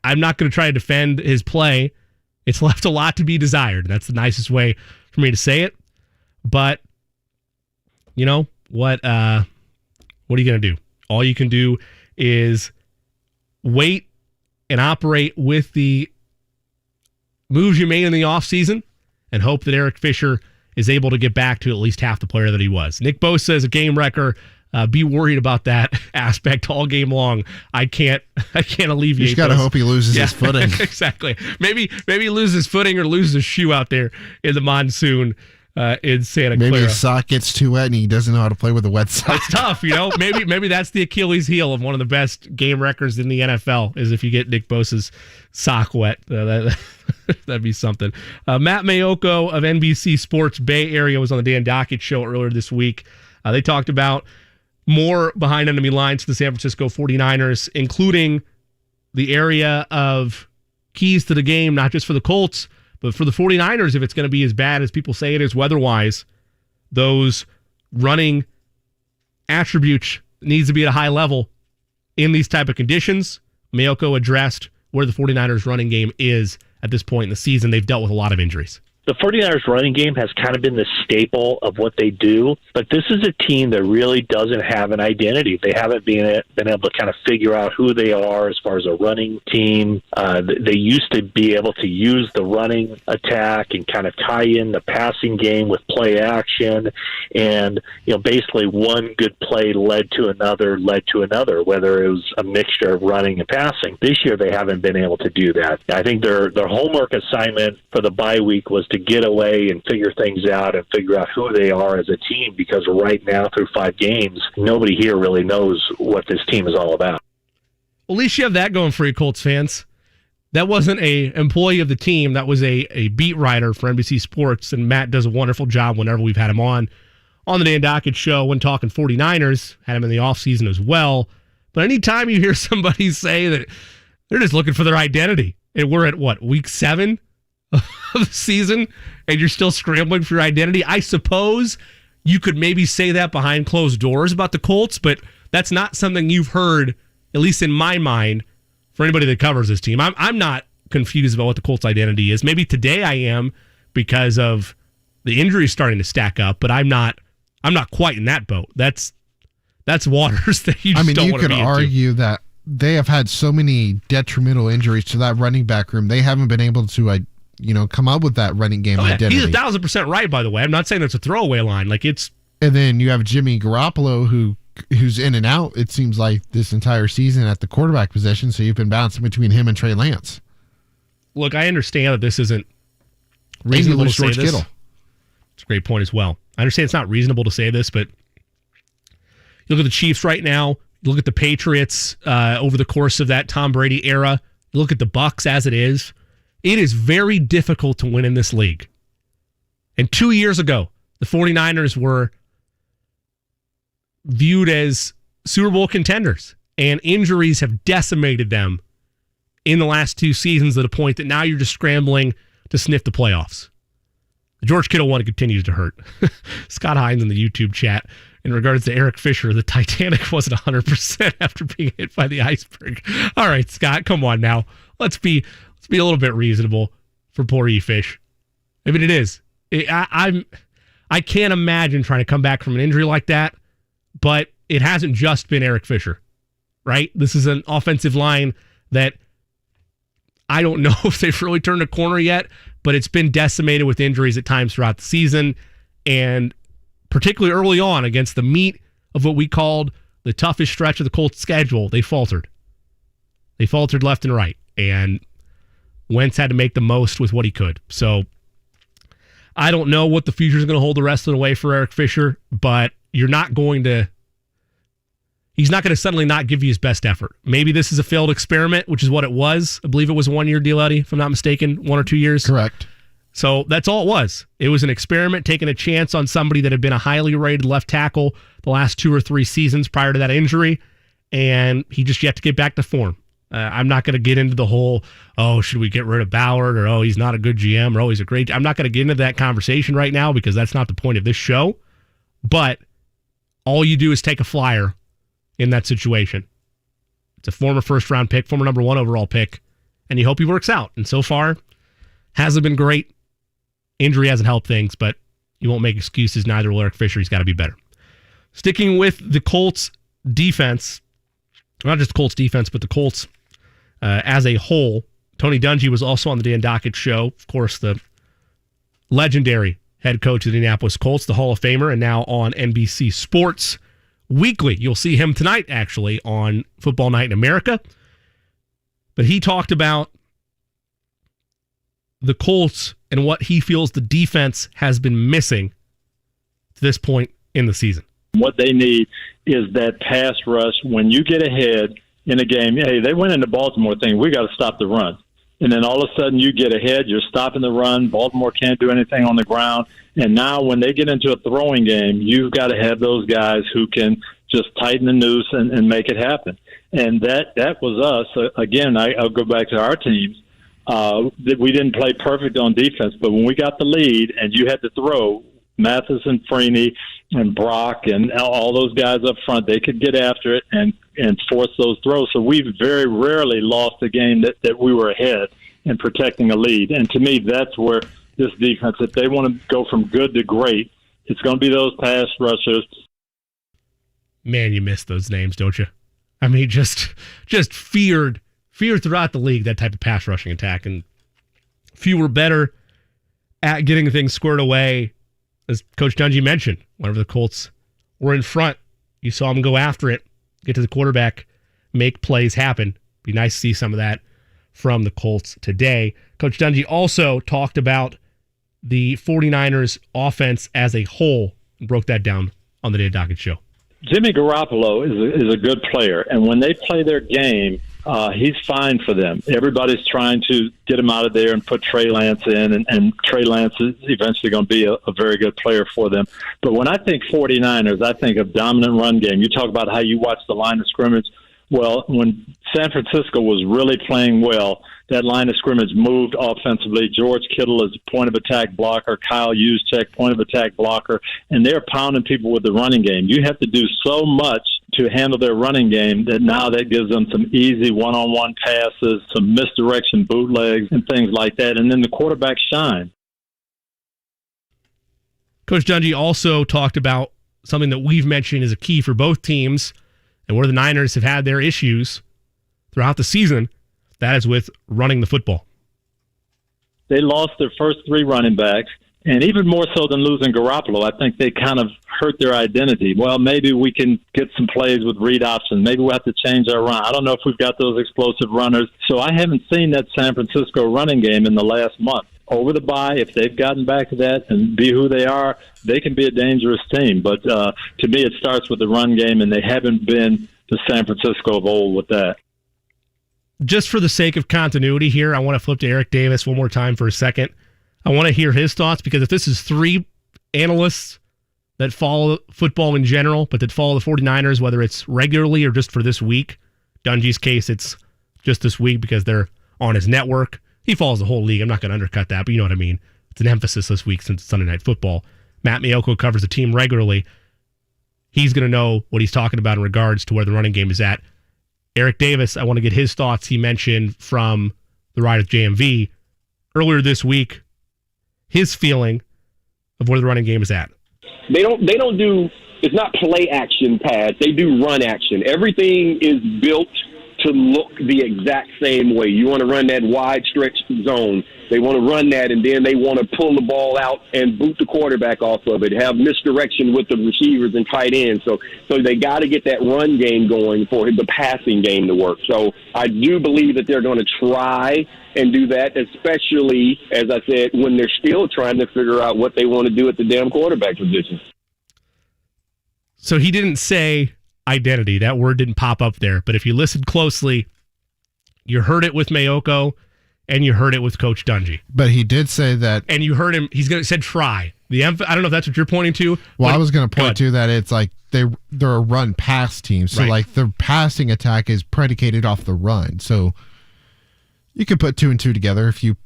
I'm not going to try to defend his play. It's left a lot to be desired. That's the nicest way for me to say it. But, you know, what are you going to do? All you can do is wait and operate with the moves you made in the offseason and hope that Eric Fisher is able to get back to at least half the player that he was. Nick Bosa is a game wrecker. Be worried about that aspect all game long. I can't alleviate. You just got to hope he loses his footing. Exactly. Maybe he loses footing or loses his shoe out there in the monsoon in Santa Clara. Maybe his sock gets too wet and he doesn't know how to play with a wet sock. It's tough, you know. Maybe that's the Achilles heel of one of the best game wreckers in the NFL is if you get Nick Bosa's sock wet. That'd be something. Matt Mayoko of NBC Sports Bay Area was on the Dan Dockett show earlier this week. They talked about more behind enemy lines to the San Francisco 49ers, including the area of keys to the game, not just for the Colts, but for the 49ers, if it's going to be as bad as people say it is weather-wise, those running attributes needs to be at a high level in these type of conditions. Mayoko addressed where the 49ers running game is at this point in the season. They've dealt with a lot of injuries. The 49ers running game has kind of been the staple of what they do, but this is a team that really doesn't have an identity. They haven't been able to kind of figure out who they are as far as a running team. They used to be able to use the running attack and kind of tie in the passing game with play action, and basically one good play led to another, whether it was a mixture of running and passing. This year they haven't been able to do that. I think their homework assignment for the bye week was to get away and figure things out and figure out who they are as a team, because right now through 5 games, nobody here really knows what this team is all about. Well, at least you have that going for you, Colts fans. That wasn't a employee of the team. That was a beat writer for NBC Sports, and Matt does a wonderful job whenever we've had him on the Dan Dockett show when talking 49ers. Had him in the offseason as well. But anytime you hear somebody say that they're just looking for their identity, and we're at, week 7? Of the season, and you're still scrambling for your identity. I suppose you could maybe say that behind closed doors about the Colts, but that's not something you've heard, at least in my mind, for anybody that covers this team. I'm not confused about what the Colts' identity is. Maybe today I am because of the injuries starting to stack up, but I'm not quite in that boat. That's waters that you just don't want to be into. You could argue that they have had so many detrimental injuries to that running back room. They haven't been able to come up with that running game identity. He's 1,000% right, by the way. I'm not saying it's a throwaway line. And then you have Jimmy Garoppolo, who's in and out, it seems like, this entire season at the quarterback position, so you've been bouncing between him and Trey Lance. Look, I understand that this isn't reasonable to say this. Kittle. It's a great point as well. I understand it's not reasonable to say this, but you look at the Chiefs right now, you look at the Patriots over the course of that Tom Brady era, you look at the Bucs as it is. It is very difficult to win in this league. And 2 years ago, the 49ers were viewed as Super Bowl contenders, and injuries have decimated them in the last 2 seasons to the point that now you're just scrambling to sniff the playoffs. The George Kittle one continues to hurt. Scott Hines in the YouTube chat, in regards to Eric Fisher, the Titanic wasn't 100% after being hit by the iceberg. All right, Scott, come on now. Let's be a little bit reasonable for poor E-Fish. I mean, it is. I can't imagine trying to come back from an injury like that, but it hasn't just been Eric Fisher, right? This is an offensive line that I don't know if they've really turned a corner yet, but it's been decimated with injuries at times throughout the season, and particularly early on against the meat of what we called the toughest stretch of the Colts schedule, they faltered. They faltered left and right, and Wentz had to make the most with what he could. So I don't know what the future is going to hold the rest of the way for Eric Fisher, but he's not going to suddenly not give you his best effort. Maybe this is a failed experiment, which is what it was. I believe it was a 1-year deal, Eddie, if I'm not mistaken, 1 or 2 years. Correct. So that's all it was. It was an experiment, taking a chance on somebody that had been a highly rated left tackle the last 2 or 3 seasons prior to that injury, and he just yet to get back to form. I'm not going to get into the whole, should we get rid of Ballard, or, he's not a good GM, or, he's a great... I'm not going to get into that conversation right now because that's not the point of this show. But all you do is take a flyer in that situation. It's a former first-round pick, former number 1 overall pick, and you hope he works out. And so far, hasn't been great. Injury hasn't helped things, but you won't make excuses. Neither will Eric Fisher. He's got to be better. Sticking with the Colts defense, not just the Colts defense, but the Colts as a whole. Tony Dungy was also on the Dan Dockett show. Of course, the legendary head coach of the Indianapolis Colts, the Hall of Famer, and now on NBC Sports Weekly. You'll see him tonight, actually, on Football Night in America. But he talked about the Colts and what he feels the defense has been missing to this point in the season. What they need is that pass rush. When you get ahead in a game, hey, they went into Baltimore thinking, we got to stop the run. And then all of a sudden you get ahead, you're stopping the run. Baltimore can't do anything on the ground. And now when they get into a throwing game, you've got to have those guys who can just tighten the noose and make it happen. And that was us. Again, I'll go back to our teams. We didn't play perfect on defense, but when we got the lead and you had to throw, Mathis and Freeney and Brock and all those guys up front, they could get after it and force those throws. So we very rarely lost a game that we were ahead and protecting a lead. And to me, that's where this defense, if they want to go from good to great, it's going to be those pass rushers. Man, you miss those names, don't you? I mean, just feared throughout the league, that type of pass rushing attack. And few were better at getting things squared away. As Coach Dungy mentioned, whenever the Colts were in front, you saw them go after it, get to the quarterback, make plays happen. Be nice to see some of that from the Colts today. Coach Dungy also talked about the 49ers offense as a whole and broke that down on the Dan Dockett show. Jimmy Garoppolo is a good player, and when they play their game, he's fine for them. Everybody's trying to get him out of there and put Trey Lance in, and Trey Lance is eventually going to be a very good player for them. But when I think 49ers, I think of dominant run game. You talk about how you watch the line of scrimmage. Well, when San Francisco was really playing well, that line of scrimmage moved offensively. George Kittle is a point-of-attack blocker. Kyle Juszczyk, point-of-attack blocker. And they're pounding people with the running game. You have to do so much to handle their running game that now that gives them some easy one-on-one passes, some misdirection bootlegs, and things like that. And then the quarterbacks shine. Coach Dungy also talked about something that we've mentioned is a key for both teams, and where the Niners have had their issues throughout the season, that is with running the football. They lost their first 3 running backs, and even more so than losing Garoppolo, I think they kind of hurt their identity. Well, maybe we can get some plays with read options. Maybe we'll have to change our run. I don't know if we've got those explosive runners. So I haven't seen that San Francisco running game in the last month. Over the bye, if they've gotten back to that and be who they are, they can be a dangerous team. But to me, it starts with the run game, and they haven't been the San Francisco of old with that. Just for the sake of continuity here, I want to flip to Eric Davis one more time for a second. I want to hear his thoughts, because if this is 3 analysts that follow football in general, but that follow the 49ers, whether it's regularly or just for this week, Dungy's case, it's just this week because they're on his network. He follows the whole league. I'm not going to undercut that, but you know what I mean. It's an emphasis this week since it's Sunday Night Football. Matt Maiocco covers the team regularly. He's going to know what he's talking about in regards to where the running game is at. Eric Davis, I want to get his thoughts. He mentioned from the ride with JMV earlier this week, his feeling of where the running game is at. They don't do, it's not play action pass. They do run action. Everything is built to look the exact same way. You want to run that wide stretch zone. They want to run that, and then they want to pull the ball out and boot the quarterback off of it, have misdirection with the receivers and tight ends. So they got to get that run game going for the passing game to work. So I do believe that they're going to try and do that, especially, as I said, when they're still trying to figure out what they want to do at the damn quarterback position. So he didn't say identity. That word didn't pop up there. But if you listened closely, you heard it with Maiocco. and you heard it with Coach Dungy. But he did say that, and you heard him. Said try. I don't know if that's what you're pointing to. Well, I was going to point to that it's like they're a run pass team, so like the passing attack is predicated off the run. So you could put 2 and 2 together if you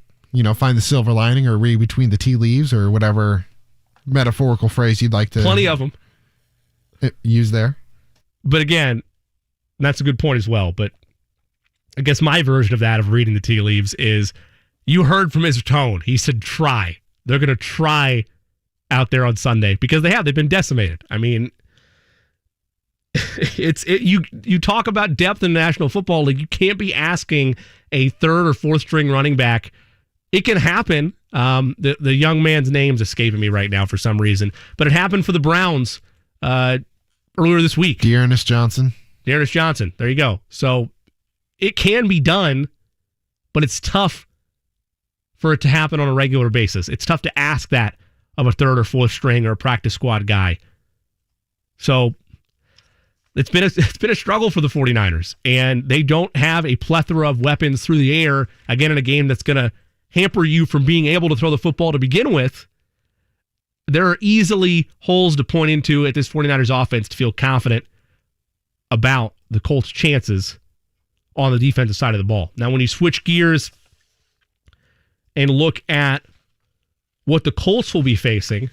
find the silver lining or read between the tea leaves or whatever metaphorical phrase you'd like to. Plenty of them use there. But again, that's a good point as well. But I guess my version of that, of reading the tea leaves, is you heard from his tone. He said try. They're going to try out there on Sunday because they've been decimated. I mean, you talk about depth in the National Football League. You can't be asking a third or fourth string running back. It can happen. The young man's name's escaping me right now for some reason, but it happened for the Browns earlier this week. Dearness Johnson. There you go. So it can be done, but it's tough for it to happen on a regular basis. It's tough to ask that of a third or fourth string or a practice squad guy. So it's been a struggle for the 49ers, and they don't have a plethora of weapons through the air, again, in a game that's going to hamper you from being able to throw the football to begin with. There are easily holes to point into at this 49ers offense to feel confident about the Colts' chances on the defensive side of the ball. Now, when you switch gears and look at what the Colts will be facing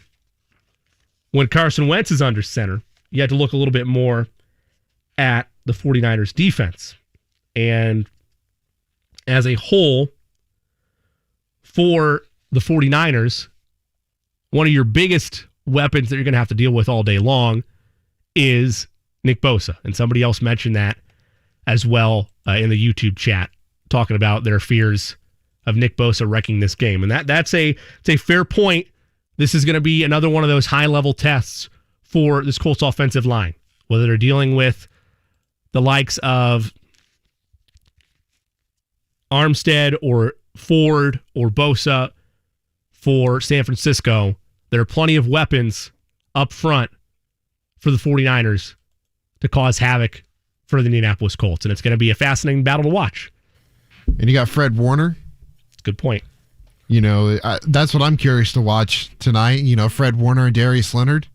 when Carson Wentz is under center, you have to look a little bit more at the 49ers defense. And as a whole, for the 49ers, one of your biggest weapons that you're going to have to deal with all day long is Nick Bosa. And somebody else mentioned that as well in the YouTube chat, talking about their fears of Nick Bosa wrecking this game. And that's a fair point. This is going to be another one of those high-level tests for this Colts offensive line, whether they're dealing with the likes of Armstead or Ford or Bosa for San Francisco. There are plenty of weapons up front for the 49ers to cause havoc for the Indianapolis Colts, and it's going to be a fascinating battle to watch. And you got Fred Warner. Good point. That's what I'm curious to watch tonight. Fred Warner and Darius Leonard.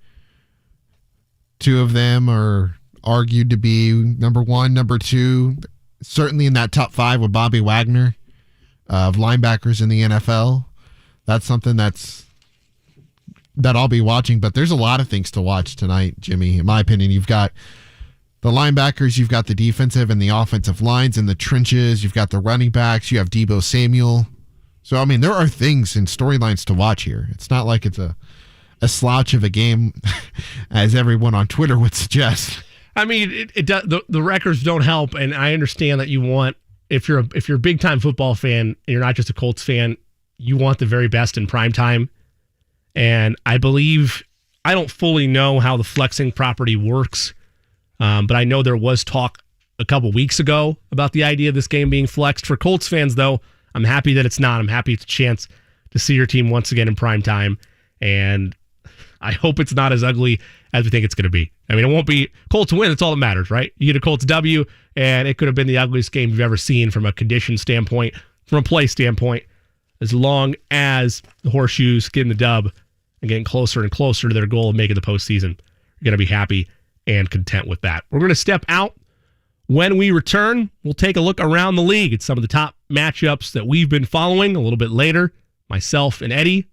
2 of them are argued to be number 1, number 2, certainly in that top 5 with Bobby Wagner of linebackers in the NFL. That's something that I'll be watching, but there's a lot of things to watch tonight, Jimmy. In my opinion, you've got the linebackers, you've got the defensive and the offensive lines in the trenches, you've got the running backs, you have Deebo Samuel. So, I mean, there are things and storylines to watch here. It's not like it's a slouch of a game, as everyone on Twitter would suggest. I mean, the records don't help, and I understand that you want, if you're a big time football fan, and you're not just a Colts fan, you want the very best in prime time. And I don't fully know how the flexing property works, but I know there was talk a couple weeks ago about the idea of this game being flexed. For Colts fans, though, I'm happy that it's not. I'm happy it's a chance to see your team once again in prime time, and I hope it's not as ugly as we think it's going to be. I mean, it won't be Colts win. That's all that matters, right? You get a Colts W, and it could have been the ugliest game you've ever seen from a condition standpoint, from a play standpoint, as long as the Horseshoes getting the dub and getting closer and closer to their goal of making the postseason. You're going to be happy and content with that. We're going to step out. When we return, we'll take a look around the league at some of the top matchups that we've been following. A little bit later, myself and Eddie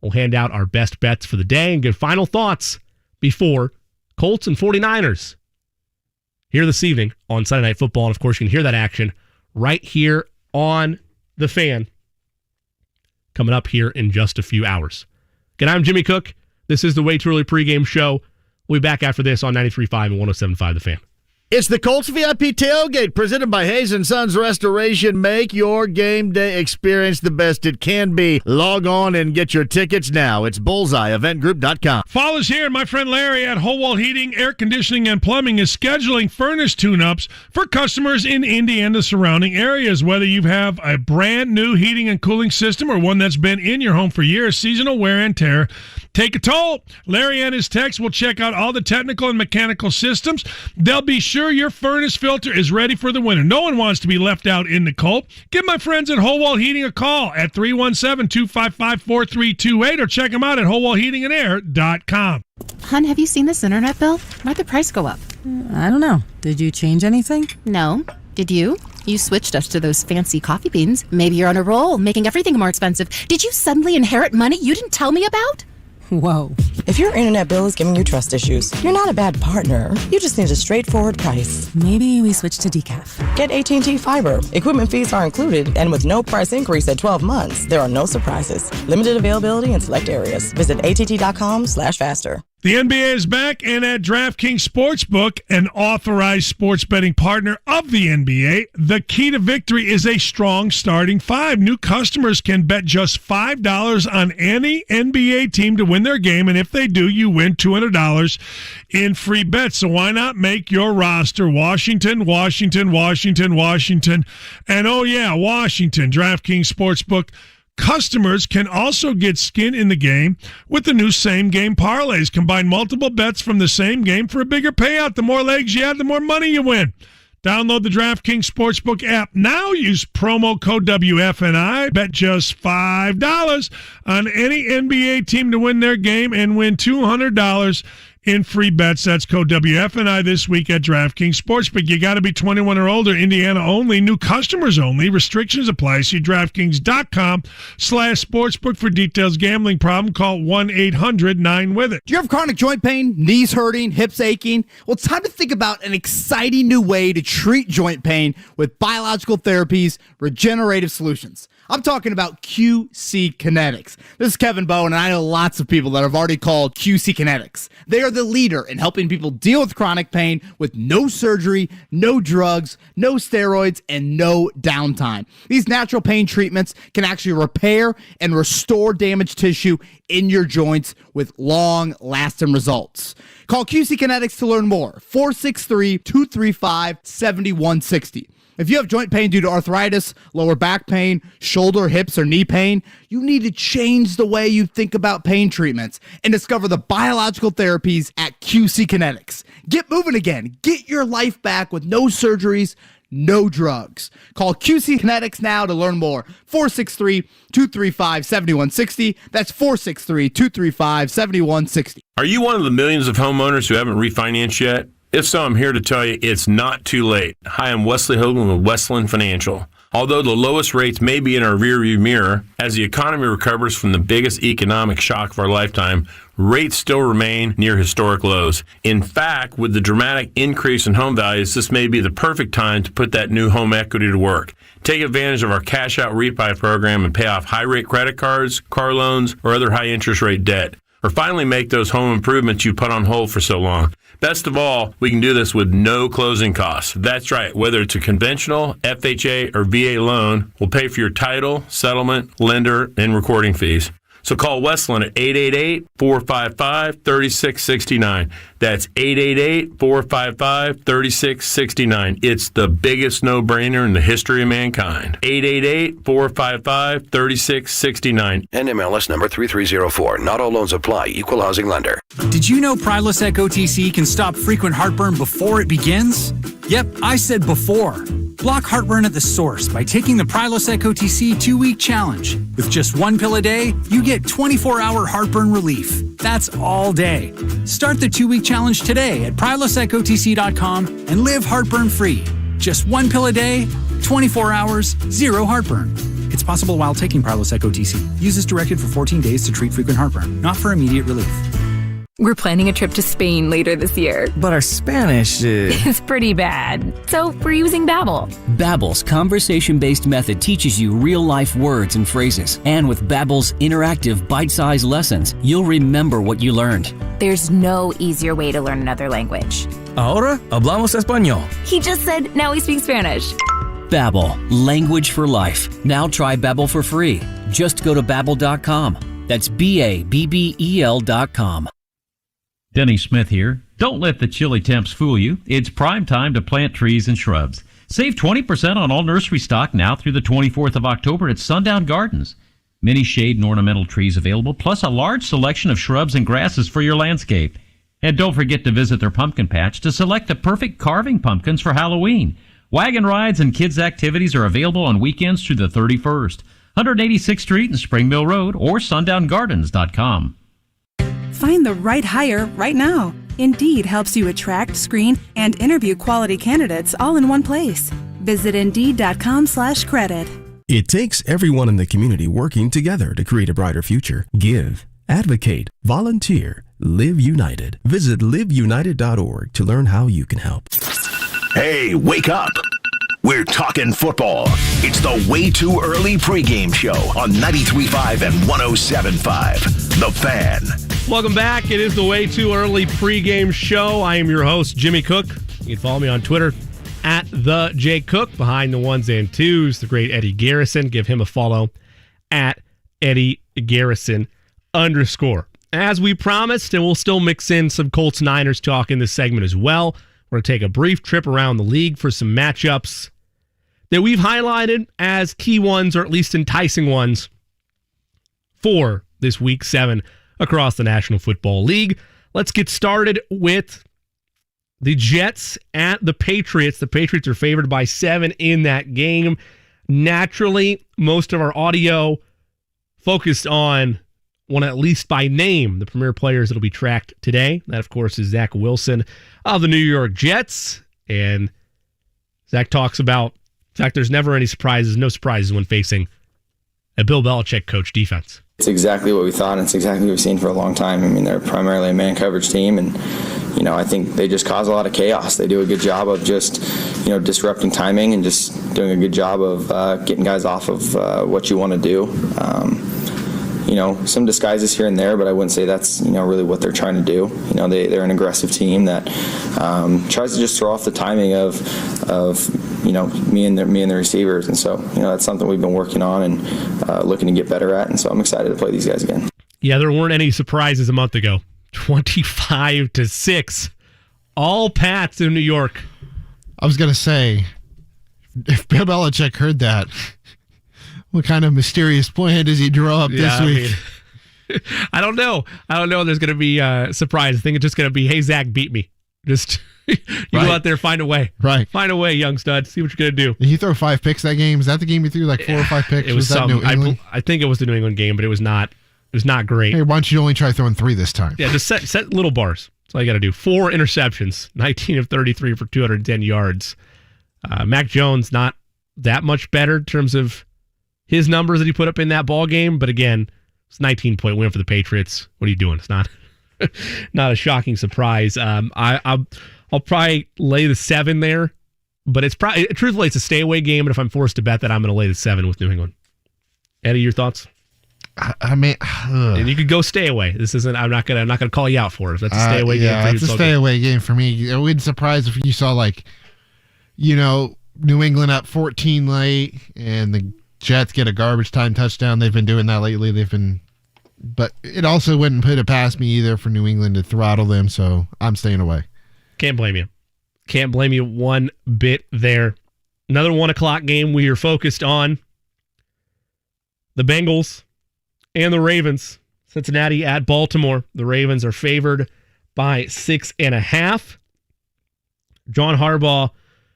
will hand out our best bets for the day and give final thoughts before Colts and 49ers here this evening on Sunday Night Football. And, of course, you can hear that action right here on The Fan coming up here in just a few hours. Again, I'm Jimmy Cook. This is the Way Too Early pregame show. We'll be back after this on 93.5 and 107.5 The Fan. It's the Colts VIP Tailgate presented by Hayes & Sons Restoration. Make your game day experience the best it can be. Log on and get your tickets now. It's bullseyeeventgroup.com. Fall is here. My friend Larry at Whole Wall Heating, Air Conditioning, and Plumbing is scheduling furnace tune-ups for customers in Indiana surrounding areas. Whether you have a brand new heating and cooling system or one that's been in your home for years, seasonal wear and tear take a toll. Larry and his techs will check out all the technical and mechanical systems. They'll be sure sure your furnace filter is ready for the winter. No one wants to be left out in the cold. Give my friends at Whole Wall Heating a call at 317-255-4328 or check them out at wholewallheatingandair.com. Hun, have you seen this internet bill? Why'd the price go up? I don't know. Did you change anything? No. Did you? You switched us to those fancy coffee beans. Maybe you're on a roll, making everything more expensive. Did you suddenly inherit money you didn't tell me about? Whoa. If your internet bill is giving you trust issues, you're not a bad partner. You just need a straightforward price. Maybe we switch to decaf. Get AT&T Fiber. Equipment fees are included, and with no price increase at 12 months, there are no surprises. Limited availability in select areas. Visit att.com/faster. The NBA is back, and at DraftKings Sportsbook, an authorized sports betting partner of the NBA, the key to victory is a strong starting five. New customers can bet just $5 on any NBA team to win their game, and if they do, you win $200 in free bets. So why not make your roster Washington, Washington, Washington, Washington, and oh yeah, Washington. DraftKings Sportsbook customers can also get skin in the game with the new same-game parlays. Combine multiple bets from the same game for a bigger payout. The more legs you add, the more money you win. Download the DraftKings Sportsbook app now. Use promo code WFNI. Bet just $5 on any NBA team to win their game and win $200 in free bets. That's code WFNI this week at DraftKings Sportsbook. You got to be 21 or older. Indiana only. New customers only. Restrictions apply. See DraftKings.com/sportsbook for details. Gambling problem? Call 1-800-9-WITH-IT. Do you have chronic joint pain, knees hurting, hips aching? Well, it's time to think about an exciting new way to treat joint pain with biological therapies, regenerative solutions. I'm talking about QC Kinetics. This is Kevin Bowen, and I know lots of people that have already called QC Kinetics. They are the leader in helping people deal with chronic pain with no surgery, no drugs, no steroids, and no downtime. These natural pain treatments can actually repair and restore damaged tissue in your joints with long-lasting results. Call QC Kinetics to learn more. 463-235-7160. If you have joint pain due to arthritis, lower back pain, shoulder, hips, or knee pain, you need to change the way you think about pain treatments and discover the biological therapies at QC Kinetics. Get moving again. Get your life back with no surgeries, no drugs. Call QC Kinetics now to learn more. 463-235-7160. That's 463-235-7160. Are you one of the millions of homeowners who haven't refinanced yet? If so, I'm here to tell you it's not too late. Hi, I'm Wesley Hogan with Westland Financial. Although the lowest rates may be in our rearview mirror, as the economy recovers from the biggest economic shock of our lifetime, rates still remain near historic lows. In fact, with the dramatic increase in home values, this may be the perfect time to put that new home equity to work. Take advantage of our cash-out refi program and pay off high-rate credit cards, car loans, or other high-interest rate debt. Or finally make those home improvements you put on hold for so long. Best of all, we can do this with no closing costs. That's right. Whether it's a conventional, FHA, or VA loan, we'll pay for your title, settlement, lender, and recording fees. So call Westland at 888-455-3669. That's 888-455-3669. It's the biggest no-brainer in the history of mankind. 888-455-3669. NMLS number 3304. Not all loans apply. Equal housing lender. Did you know Prilosec OTC can stop frequent heartburn before it begins? Yep, I said before. Block heartburn at the source by taking the Prilosec OTC 2-week challenge. With just one pill a day, you get 24-hour heartburn relief. That's all day. Start the 2-week challenge today at prilosecotc.com and live heartburn-free. Just one pill a day, 24 hours, zero heartburn. It's possible while taking Prilosec OTC. Use as directed for 14 days to treat frequent heartburn, not for immediate relief. We're planning a trip to Spain later this year. But our Spanish is pretty bad. So we're using Babbel. Babbel's conversation-based method teaches you real-life words and phrases. And with Babbel's interactive bite-sized lessons, you'll remember what you learned. There's no easier way to learn another language. Ahora hablamos español. He just said now we speak Spanish. Babbel, language for life. Now try Babbel for free. Just go to Babbel.com. That's Babbel.com. Denny Smith here. Don't let the chilly temps fool you. It's prime time to plant trees and shrubs. Save 20% on all nursery stock now through the 24th of October at Sundown Gardens. Many shade and ornamental trees available, plus a large selection of shrubs and grasses for your landscape. And don't forget to visit their pumpkin patch to select the perfect carving pumpkins for Halloween. Wagon rides and kids' activities are available on weekends through the 31st. 186th Street and Spring Mill Road or sundown.gardens.com. Find the right hire right now. Indeed helps you attract, screen, and interview quality candidates all in one place. Visit Indeed.com/credit. It takes everyone in the community working together to create a brighter future. Give, advocate, volunteer, live united. Visit liveunited.org to learn how you can help. Hey, wake up. We're talking football. It's the Way Too Early pregame show on 93.5 and 107.5. The Fan. Welcome back. It is the Way Too Early pregame show. I am your host, Jimmy Cook. You can follow me on Twitter at the J Cook. Behind the ones and twos, the great Eddie Garrison. Give him a follow at Eddie Garrison _ As we promised, and we'll still mix in some Colts Niners talk in this segment as well. We're going to take a brief trip around the league for some matchups that we've highlighted as key ones, or at least enticing ones, for this week 7 across the National Football League. Let's get started with the Jets at the Patriots. The Patriots are favored by 7 in that game. Naturally, most of our audio focused on one, at least by name, the premier players that will be tracked today. That, of course, is Zach Wilson of the New York Jets. And Zach talks about the fact there's never any surprises, no surprises when facing a Bill Belichick coach defense. It's exactly what we thought, and it's exactly what we've seen for a long time. I mean, they're primarily a man coverage team, and I think they just cause a lot of chaos. They do a good job of just, disrupting timing and just doing a good job of getting guys off of what you want to do. Some disguises here and there, but I wouldn't say that's, really what they're trying to do. They're an aggressive team that tries to just throw off the timing of me and the receivers. And so, that's something we've been working on and looking to get better at. And so I'm excited to play these guys again. Yeah, there weren't any surprises a month ago. 25-6. All Pats in New York. I was going to say, if Bill Belichick heard that, what kind of mysterious plan does he draw up this week? I don't know. There's going to be a surprise. I think it's just going to be, hey, Zach, beat me. Just go out there, find a way. Right. Find a way, young stud. See what you're going to do. Did he throw 5 picks that game? Is that the game he threw like 4 or 5 picks? It was that New England? I think it was the New England game, but it was not great. Hey, why don't you only try throwing 3 this time? Yeah, just set little bars. That's all you got to do. 4 interceptions, 19 of 33 for 210 yards. Mac Jones, not that much better in terms of his numbers that he put up in that ball game, but again, it's a 19-point win for the Patriots. What are you doing? It's not not a shocking surprise. I'll probably lay the 7 there, but truthfully, it's a stay away game. And if I'm forced to bet that, I'm going to lay the 7 with New England. Eddie, your thoughts? I mean, and you could go stay away. This isn't. I'm not gonna call you out for it. If that's a stay away game for you, it's a stay away game for me. It wouldn't surprise if you saw New England up 14 late and the Jets get a garbage time touchdown. They've been doing that lately. But it also wouldn't put it past me either for New England to throttle them, so I'm staying away. Can't blame you. Can't blame you one bit there. Another 1:00 game we are focused on. The Bengals and the Ravens. Cincinnati at Baltimore. The Ravens are favored by 6.5. John Harbaugh,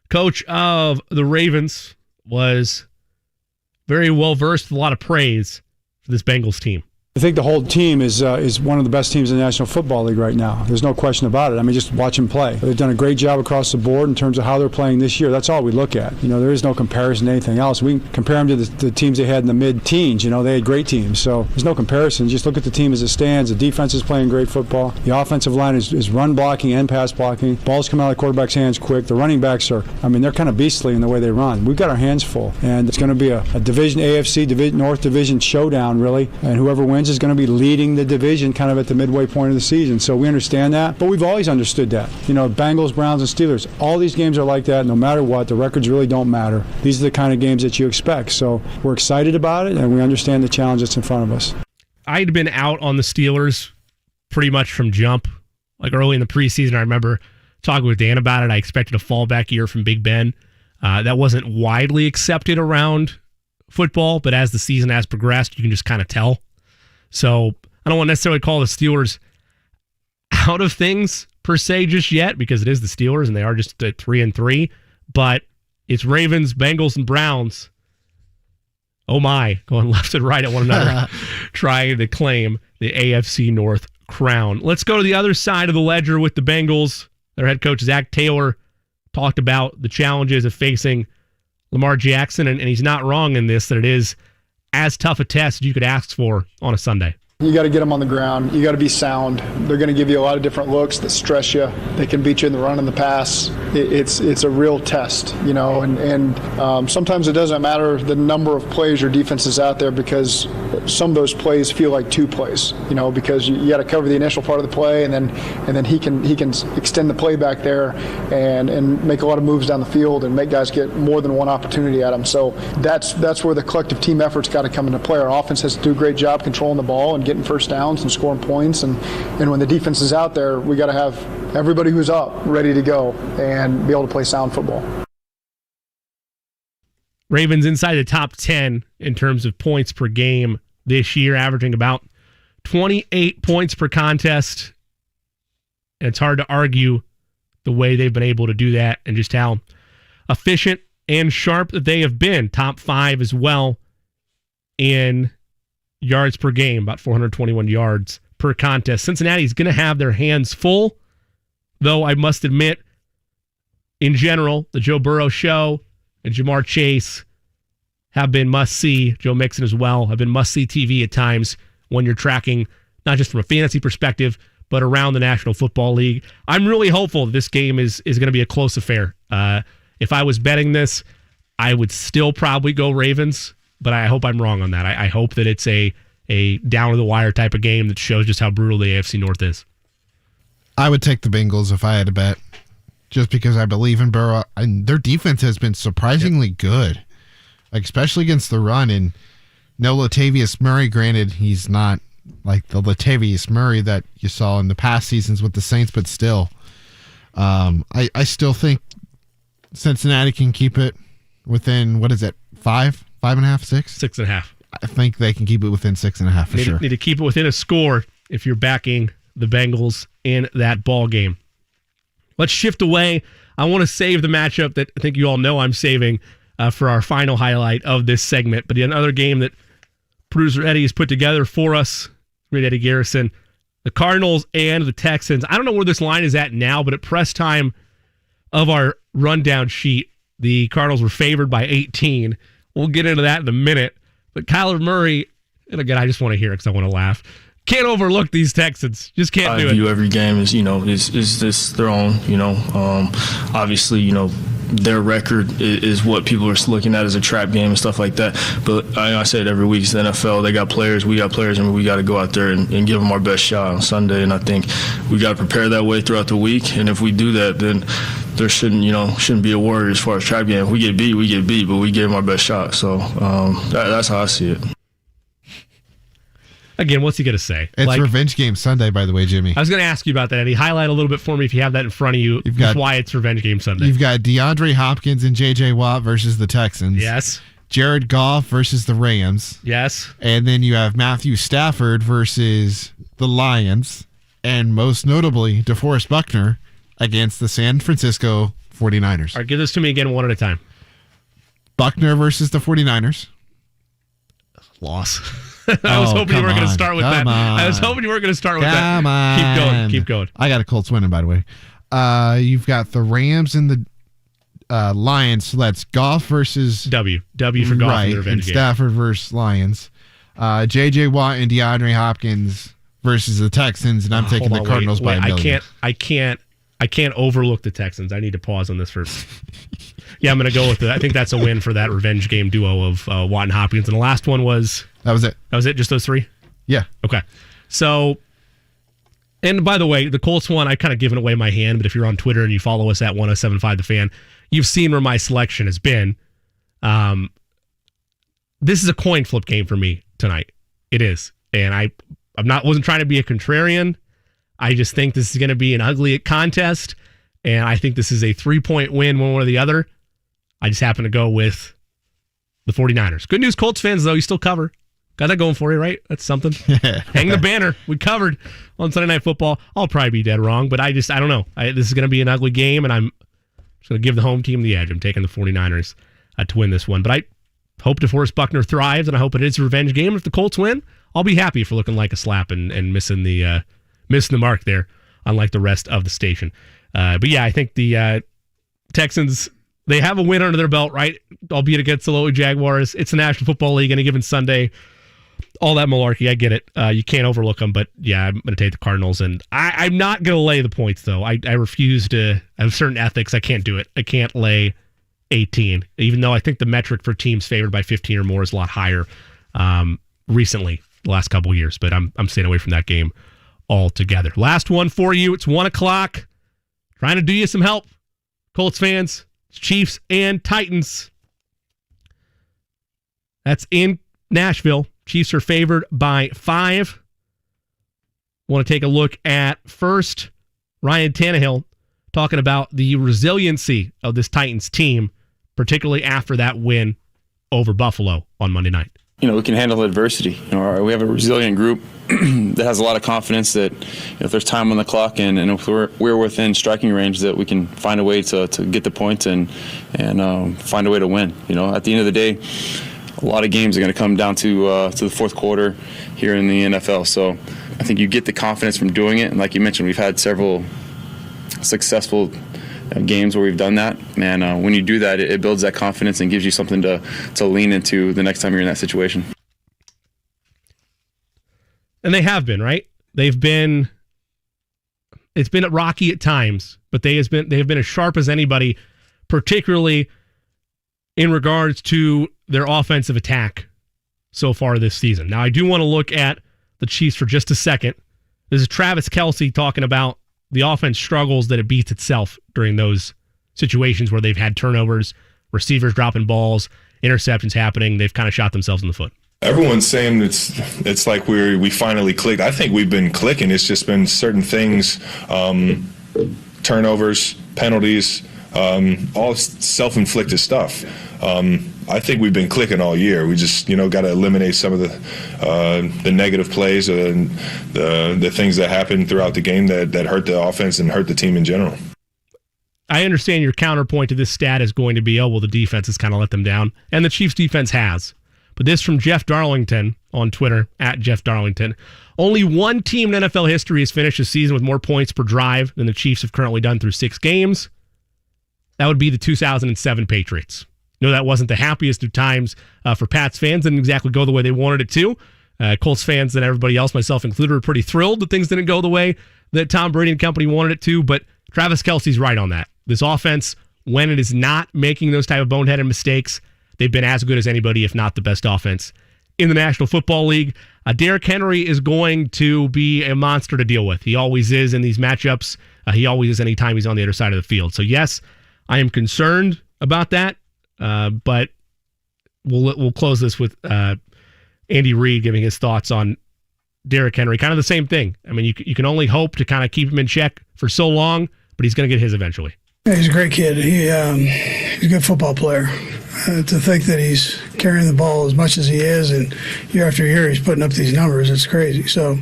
coach of the Ravens, was very well versed with a lot of praise for this Bengals team. I think the whole team is one of the best teams in the National Football League right now. There's no question about it. I mean, just watch them play. They've done a great job across the board in terms of how they're playing this year. That's all we look at. There is no comparison to anything else. We can compare them to the teams they had in the mid-teens. They had great teams. So there's no comparison. Just look at the team as it stands. The defense is playing great football. The offensive line is run blocking and pass blocking. Balls come out of the quarterback's hands quick. The running backs they're kind of beastly in the way they run. We've got our hands full. And it's going to be a division, AFC, North Division showdown, really. And whoever wins is going to be leading the division kind of at the midway point of the season. So we understand that, but we've always understood that. Bengals, Browns, and Steelers, all these games are like that. No matter what, the records really don't matter. These are the kind of games that you expect. So we're excited about it, and we understand the challenge that's in front of us. I'd been out on the Steelers pretty much from jump. Like early in the preseason, I remember talking with Dan about it. I expected a fallback year from Big Ben. That wasn't widely accepted around football, but as the season has progressed, you can just kind of tell. So I don't want to necessarily call the Steelers out of things per se just yet because it is the Steelers and they are just at 3-3. But it's Ravens, Bengals, and Browns. Oh my, going left and right at one another, trying to claim the AFC North crown. Let's go to the other side of the ledger with the Bengals. Their head coach, Zach Taylor, talked about the challenges of facing Lamar Jackson, and he's not wrong in this, that it is as tough a test as you could ask for on a Sunday. You got to get them on the ground. You got to be sound. They're going to give you a lot of different looks that stress you. They can beat you in the run and the pass. It's a real test, and sometimes it doesn't matter the number of plays your defense is out there because some of those plays feel like two plays, because you got to cover the initial part of the play and then he can extend the play back there and make a lot of moves down the field and make guys get more than one opportunity at them. So that's where the collective team effort's got to come into play. Our offense has to do a great job controlling the ball and getting first downs and scoring points, and when the defense is out there, we got to have everybody who's up ready to go and be able to play sound football. Ravens inside the top 10 in terms of points per game this year, averaging about 28 points per contest. And it's hard to argue the way they've been able to do that and just how efficient and sharp that they have been. Top 5 as well in yards per game, about 421 yards per contest. Cincinnati's going to have their hands full, though I must admit, in general, the Joe Burrow show and Jamar Chase have been must-see. Joe Mixon as well have been must-see TV at times when you're tracking, not just from a fantasy perspective, but around the National Football League. I'm really hopeful that this game is going to be a close affair. If I was betting this, I would still probably go Ravens, but I hope I'm wrong on that. I hope that it's a down-to-the-wire type of game that shows just how brutal the AFC North is. I would take the Bengals if I had to bet, just because I believe in Burrow. And their defense has been surprisingly good, especially against the run. And no Latavius Murray, granted, he's not like the Latavius Murray that you saw in the past seasons with the Saints, but still, I still think Cincinnati can keep it within, 5.5, 6? 6.5. I think they can keep it within 6.5 for sure. Need to keep it within a score if you're backing the Bengals in that ball game. Let's shift away. I want to save the matchup that I think you all know I'm saving for our final highlight of this segment. But another game that producer Eddie has put together for us, Eddie Garrison, the Cardinals and the Texans. I don't know where this line is at now, but at press time of our rundown sheet, the Cardinals were favored by 18. We'll get into that in a minute. But Kyler Murray, and again, I just want to hear it because I want to laugh. Can't overlook these Texans. Just can't do it. I view every game as, is this their own, obviously, their record is what people are looking at as a trap game and stuff like that. But I say it every week, it's the NFL. They got players, we got players, and we got to go out there and give them our best shot on Sunday. And I think we got to prepare that way throughout the week. And if we do that, then there shouldn't be a worry as far as trap game. If we get beat, but we gave them our best shot. So that's how I see it. Again, what's he going to say? It's Revenge Game Sunday, by the way, Jimmy. I was going to ask you about that, Eddie. Highlight a little bit for me if you have that in front of you. Why it's Revenge Game Sunday. You've got DeAndre Hopkins and J.J. Watt versus the Texans. Yes. Jared Goff versus the Rams. Yes. And then you have Matthew Stafford versus the Lions. And most notably, DeForest Buckner against the San Francisco 49ers. All right, give this to me again one at a time. Buckner versus the 49ers. Loss. I was hoping you weren't going to start with that. I was hoping you weren't going to start with that. Keep going. I got a Colts winning, by the way. You've got the Rams and the Lions. So that's Goff versus W for Goff, right, in the revenge and Stafford versus Lions. J.J. Watt and DeAndre Hopkins versus the Texans, and I'm taking the Cardinals by a million. I can't overlook the Texans. I need to pause on this first. Yeah, I'm going to go with it. I think that's a win for that revenge game duo of Watt and Hopkins. And the last one was... That was it. That was it? Just those three? Yeah. Okay. So, and by the way, the Colts one, I've kind of given away my hand, but if you're on Twitter and you follow us at 1075 The Fan, you've seen where my selection has been. This is a coin flip game for me tonight. It is. And I wasn't trying to be a contrarian. I just think this is going to be an ugly contest, and I think this is a 3-point win, one way or the other. I just happen to go with the 49ers. Good news, Colts fans, though, you still cover Got that going for you, right? That's something. Hang the banner. We covered on Sunday Night Football. I'll probably be dead wrong, but I don't know. This is going to be an ugly game, and I'm just going to give the home team the edge. I'm taking the 49ers to win this one. But I hope DeForest Buckner thrives, and I hope it is a revenge game. If the Colts win, I'll be happy for looking like a slap and missing the mark there, unlike the rest of the station. But yeah, I think the Texans, they have a win under their belt, right? Albeit against the lowly Jaguars. It's the National Football League any given Sunday. All that malarkey, I get it. You can't overlook them, but yeah, I'm going to take the Cardinals. And I'm not going to lay the points, though. I refuse to. I have certain ethics. I can't do it. I can't lay 18, even though I think the metric for teams favored by 15 or more is a lot higher recently, the last couple of years. But I'm staying away from that game altogether. Last one for you. It's 1 o'clock. Trying to do you some help, Colts fans. It's Chiefs and Titans. That's in Nashville. Chiefs are favored by 5. Want to take a look at first Ryan Tannehill talking about the resiliency of this Titans team, particularly after that win over Buffalo on Monday night. We can handle adversity. We have a resilient group that has a lot of confidence that if there's time on the clock and if we're within striking range, that we can find a way to get the points and find a way to win. At the end of the day, a lot of games are going to come down to the fourth quarter here in the NFL. So I think you get the confidence from doing it. And like you mentioned, we've had several successful games where we've done that. And when you do that, it builds that confidence and gives you something to lean into the next time you're in that situation. And they have been, right? It's been rocky at times, but they have been as sharp as anybody, particularly in regards to their offensive attack so far this season. Now, I do want to look at the Chiefs for just a second. This is Travis Kelce talking about the offense struggles that it beats itself during those situations where they've had turnovers, receivers dropping balls, interceptions happening. They've kind of shot themselves in the foot. Everyone's saying it's like we finally clicked. I think we've been clicking. It's just been certain things, turnovers, penalties, all self-inflicted stuff. I think we've been clicking all year. We just, got to eliminate some of the negative plays and the things that happen throughout the game that hurt the offense and hurt the team in general. I understand your counterpoint to this stat is going to be, the defense has kind of let them down. And the Chiefs defense has. But this from Jeff Darlington on Twitter, @JeffDarlington. Only one team in NFL history has finished a season with more points per drive than the Chiefs have currently done through 6 games. That would be the 2007 Patriots. No, that wasn't the happiest of times for Pats fans. Didn't exactly go the way they wanted it to. Colts fans and everybody else, myself included, were pretty thrilled that things didn't go the way that Tom Brady and company wanted it to. But Travis Kelce's right on that. This offense, when it is not making those type of boneheaded mistakes, they've been as good as anybody, if not the best offense in the National Football League. Derrick Henry is going to be a monster to deal with. He always is in these matchups. He always is anytime he's on the other side of the field. So yes, I am concerned about that. But we'll close this with Andy Reid giving his thoughts on Derrick Henry. Kind of the same thing. I mean, you can only hope to kind of keep him in check for so long, but he's going to get his eventually. Yeah, he's a great kid. He's a good football player. To think that he's carrying the ball as much as he is, and year after year he's putting up these numbers, it's crazy. So,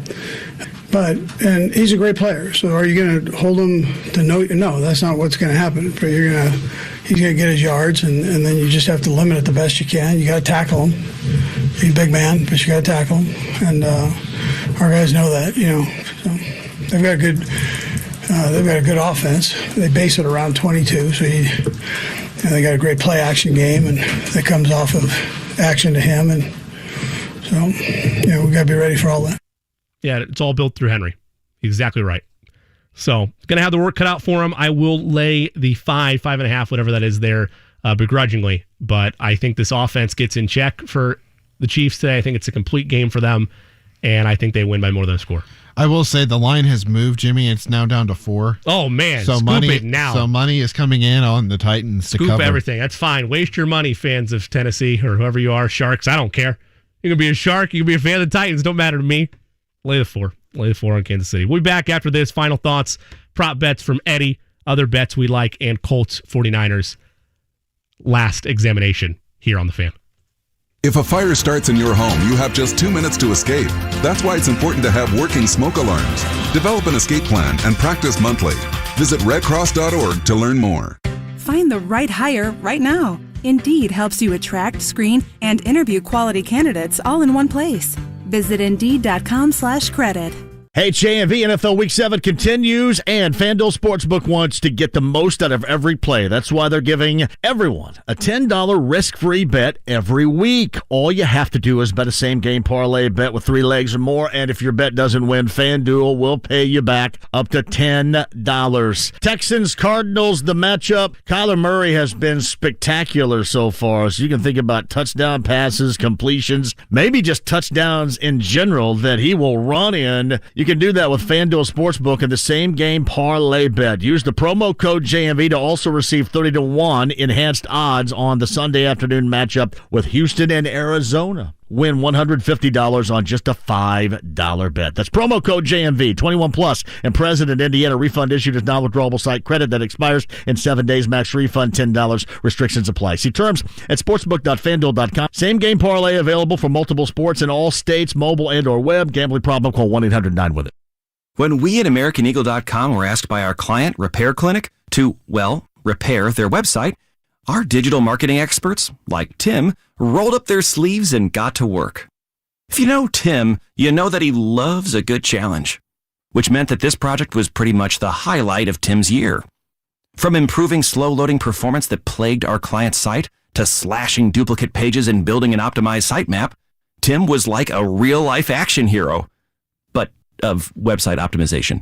and he's a great player. So are you going to hold him to no, that's not what's going to happen. But he's going to get his yards, and then you just have to limit it the best you can. You got to tackle him. He's a big man, but you got to tackle him. And our guys know that, So they've got a good offense. They base it around 22, so they got a great play action game, and that comes off of action to him, and so we got to be ready for all that. Yeah, it's all built through Henry. Exactly right. So gonna have the work cut out for him. I will lay the 5.5, whatever that is there, begrudgingly, but I think this offense gets in check for the Chiefs today. I think it's a complete game for them, and I think they win by more than a score. I will say the line has moved, Jimmy. It's now down to 4. Oh, man. So Scoop it now. So money is coming in on the Titans to cover. Scoop everything. That's fine. Waste your money, fans of Tennessee or whoever you are, Sharks. I don't care. You can be a Shark. You can be a fan of the Titans. Don't matter to me. Lay the 4. Lay the 4 on Kansas City. We'll be back after this. Final thoughts, prop bets from Eddie, other bets we like, and Colts 49ers last examination here on The Fan. If a fire starts in your home, you have just 2 minutes to escape. That's why it's important to have working smoke alarms. Develop an escape plan and practice monthly. Visit redcross.org to learn more. Find the right hire right now. Indeed helps you attract, screen, and interview quality candidates all in one place. Visit Indeed.com/credit. Hey, JMV, NFL Week 7 continues, and FanDuel Sportsbook wants to get the most out of every play. That's why they're giving everyone a $10 risk-free bet every week. All you have to do is bet a same-game parlay bet with 3 legs or more, and if your bet doesn't win, FanDuel will pay you back up to $10. Texans-Cardinals, the matchup. Kyler Murray has been spectacular so far, so you can think about touchdown passes, completions, maybe just touchdowns in general that he will run in. You can do that with FanDuel Sportsbook and the same game parlay bet. Use the promo code JMV to also receive 30-1 enhanced odds on the Sunday afternoon matchup with Houston and Arizona. Win $150 on just a $5 bet. That's promo code JMV, 21 plus, and present in Indiana. Refund issued as non-withdrawable site credit that expires in 7 days. Max refund $10. Restrictions apply. See terms at sportsbook.fanduel.com. Same game parlay available for multiple sports in all states, mobile and or web. Gambling problem? Call 1-800-9-WITH-IT. When we at AmericanEagle.com were asked by our client, Repair Clinic, to, repair their website, our digital marketing experts, like Tim, rolled up their sleeves and got to work. If you know Tim, you know that he loves a good challenge, which meant that this project was pretty much the highlight of Tim's year. From improving slow-loading performance that plagued our client's site to slashing duplicate pages and building an optimized sitemap, Tim was like a real-life action hero, but of website optimization.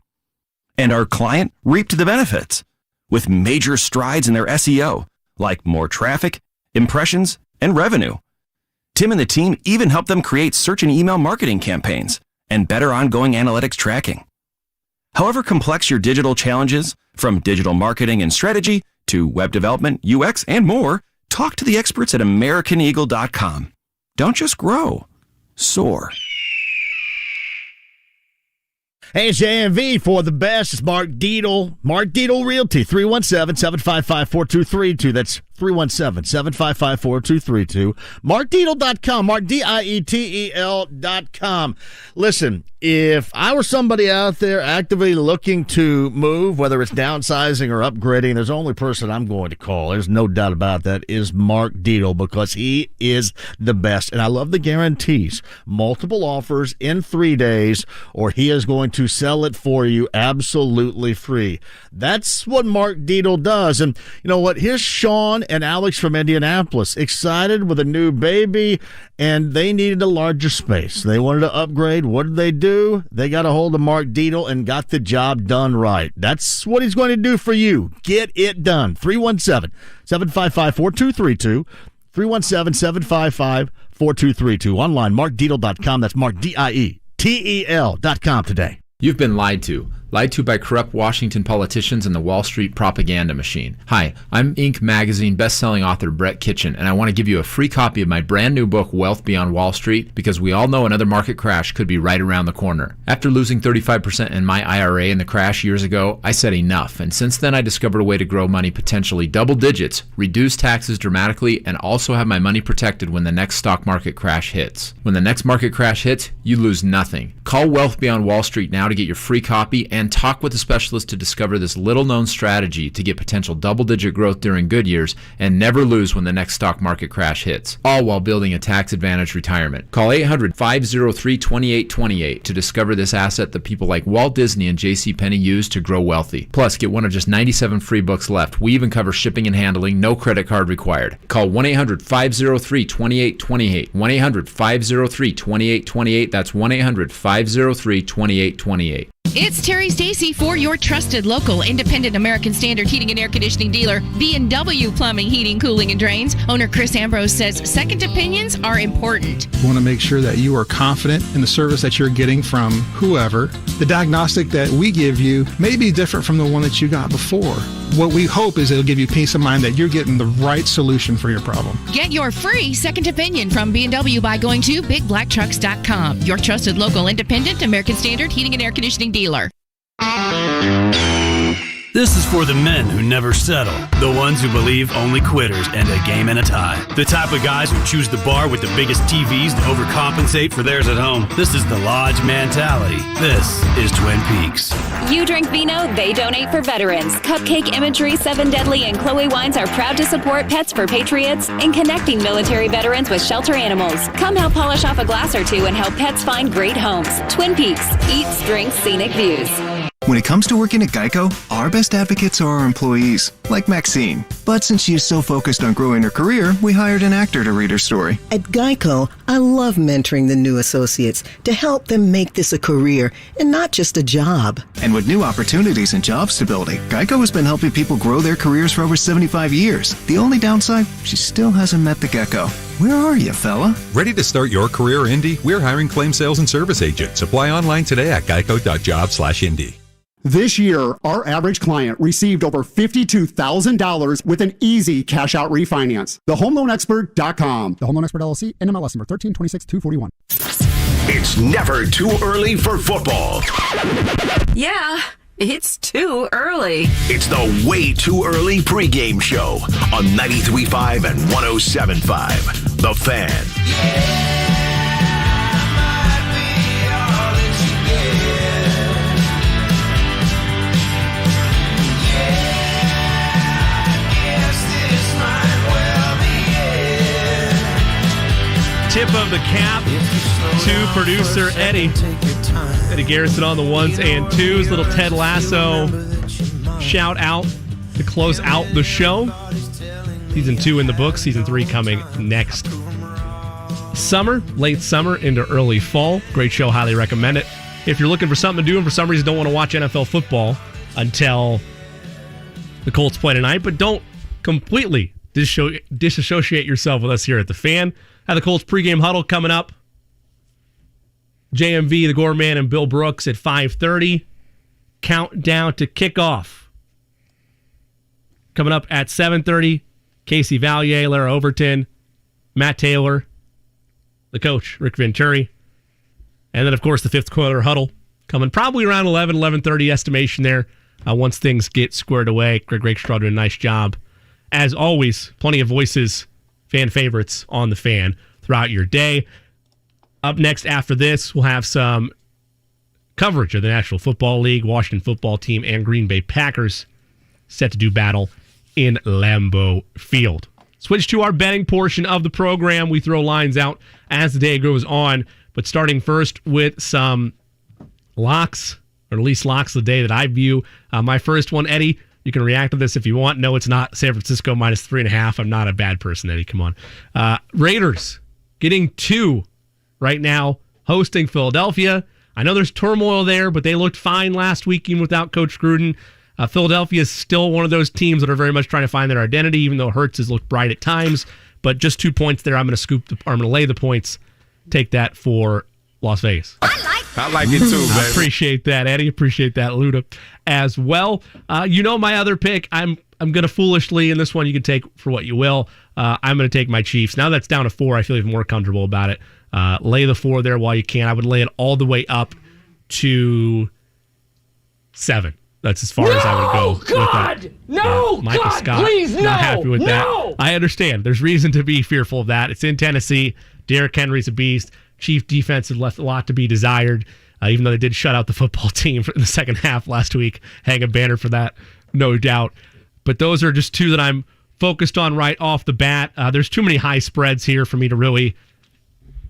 And our client reaped the benefits with major strides in their SEO, like more traffic, impressions, and revenue. Tim and the team even helped them create search and email marketing campaigns and better ongoing analytics tracking. However complex your digital challenges, from digital marketing and strategy to web development, UX, and more, talk to the experts at AmericanEagle.com. Don't just grow, soar. Hey, it's JMV for the best. It's Mark Dietel. Mark Dietel Realty, 317-755-4232. That's 317-755-4232. MarkDietel.com. MarkDietel.com. Listen, if I were somebody out there actively looking to move, whether it's downsizing or upgrading, there's the only person I'm going to call. There's no doubt about that, is Mark Dietel, because he is the best. And I love the guarantees. Multiple offers in 3 days, or he is going to sell it for you absolutely free. That's what Mark Dietel does. And you know what? Here's Sean and Alex from Indianapolis, excited with a new baby, and they needed a larger space. They wanted to upgrade. What did they do? They got a hold of Mark Dietel and got the job done right. That's what he's going to do for you. Get it done. 317-755-4232. 317-755-4232. Online, markdietel.com. That's Mark, DIETEL.com today. You've been lied to. Lied to by corrupt Washington politicians and the Wall Street propaganda machine. Hi, I'm Inc. magazine best-selling author Brett Kitchen, and I want to give you a free copy of my brand new book, Wealth Beyond Wall Street, because we all know another market crash could be right around the corner. After losing 35% in my IRA in the crash years ago, I said enough, and since then I discovered a way to grow money potentially double digits, reduce taxes dramatically, and also have my money protected when the next stock market crash hits. When the next market crash hits, you lose nothing. Call Wealth Beyond Wall Street now to get your free copy and talk with a specialist to discover this little-known strategy to get potential double-digit growth during good years and never lose when the next stock market crash hits, all while building a tax-advantaged retirement. Call 800-503-2828 to discover this asset that people like Walt Disney and JCPenney use to grow wealthy. Plus, get one of just 97 free books left. We even cover shipping and handling, no credit card required. Call 1-800-503-2828. 1-800-503-2828. That's 1-800-503-2828. It's Terry Stacy for your trusted local independent American Standard heating and air conditioning dealer, B&W Plumbing, Heating, Cooling, and Drains. Owner Chris Ambrose says second opinions are important. We want to make sure that you are confident in the service that you're getting from whoever. The diagnostic that we give you may be different from the one that you got before. What we hope is it'll give you peace of mind that you're getting the right solution for your problem. Get your free second opinion from B&W by going to BigBlackTrucks.com. Your trusted local independent American Standard heating and air conditioning dealer. This is for the men who never settle, the ones who believe only quitters end a game and a tie, the type of guys who choose the bar with the biggest TVs to overcompensate for theirs at home. This is the Lodge mentality. This is Twin Peaks. You drink vino, they donate for veterans. Cupcake Imagery, Seven Deadly, and Chloe Wines are proud to support Pets for Patriots and connecting military veterans with shelter animals. Come help polish off a glass or two and help pets find great homes. Twin Peaks. Eats, drinks, scenic views. When it comes to working at Geico, our best advocates are our employees, like Maxine. But since she is so focused on growing her career, we hired an actor to read her story. At Geico, I love mentoring the new associates to help them make this a career and not just a job. And with new opportunities and job stability, Geico has been helping people grow their careers for over 75 years. The only downside, she still hasn't met the gecko. Where are you, fella? Ready to start your career, Indy? We're hiring claim sales and service agents. Apply online today at geico.job/Indy. This year, our average client received over $52,000 with an easy cash-out refinance. TheHomeLoanExpert.com. The Home Loan Expert LLC, NMLS number 1326241. It's never too early for football. Yeah, it's too early. It's the Way Too Early pregame show on 93.5 and 107.5. The Fan. Tip of the cap to producer Eddie Garrison on the ones and twos. Little Ted Lasso shout out to close out the show. Season 2 in the book. Season 3 coming next summer, late summer into early fall. Great show. Highly recommend it. If you're looking for something to do and for some reason don't want to watch NFL football until the Colts play tonight, but don't completely disassociate yourself with us here at The Fan. Have the Colts pregame huddle coming up. JMV, the Gorman, and Bill Brooks at 5:30. Countdown to kickoff. Coming up at 7:30, Casey Valier, Lara Overton, Matt Taylor, the coach, Rick Venturi. And then, of course, the fifth quarter huddle coming probably around 11:30 estimation there. Once things get squared away. Greg Rakestraw doing a nice job. As always, plenty of voices, fan favorites on the Fan throughout your day. Up next after this, we'll have some coverage of the National Football League, Washington football team, and Green Bay Packers set to do battle in Lambeau Field. Switch to our betting portion of the program. We throw lines out as the day goes on, but starting first with some locks, or at least locks of the day that I view. My first one, Eddie, you can react to this if you want. No, it's not San Francisco minus 3.5. I'm not a bad person, Eddie. Come on. Raiders getting 2 right now, hosting Philadelphia. I know there's turmoil there, but they looked fine last week even without Coach Gruden. Philadelphia is still one of those teams that are very much trying to find their identity, even though Hurts has looked bright at times. But just 2 points there. I'm going to lay the points. Take that for Las Vegas. I like it too, baby. I appreciate that, Eddie. Appreciate that, Luda, as well. My other pick. I'm going to foolishly, and this one you can take for what you will. I'm going to take my Chiefs. Now that's down to 4. I feel even more comfortable about it. Lay the 4 there while you can. I would lay it all the way up to 7. That's as far as I would go. God! With that. No! Michael God, Scott, please, no! not happy with No! that. I understand. There's reason to be fearful of that. It's in Tennessee. Derrick Henry's a beast. Chief defense has left a lot to be desired, even though they did shut out the football team in the second half last week. Hang a banner for that, no doubt. But those are just 2 that I'm focused on right off the bat. There's too many high spreads here for me to really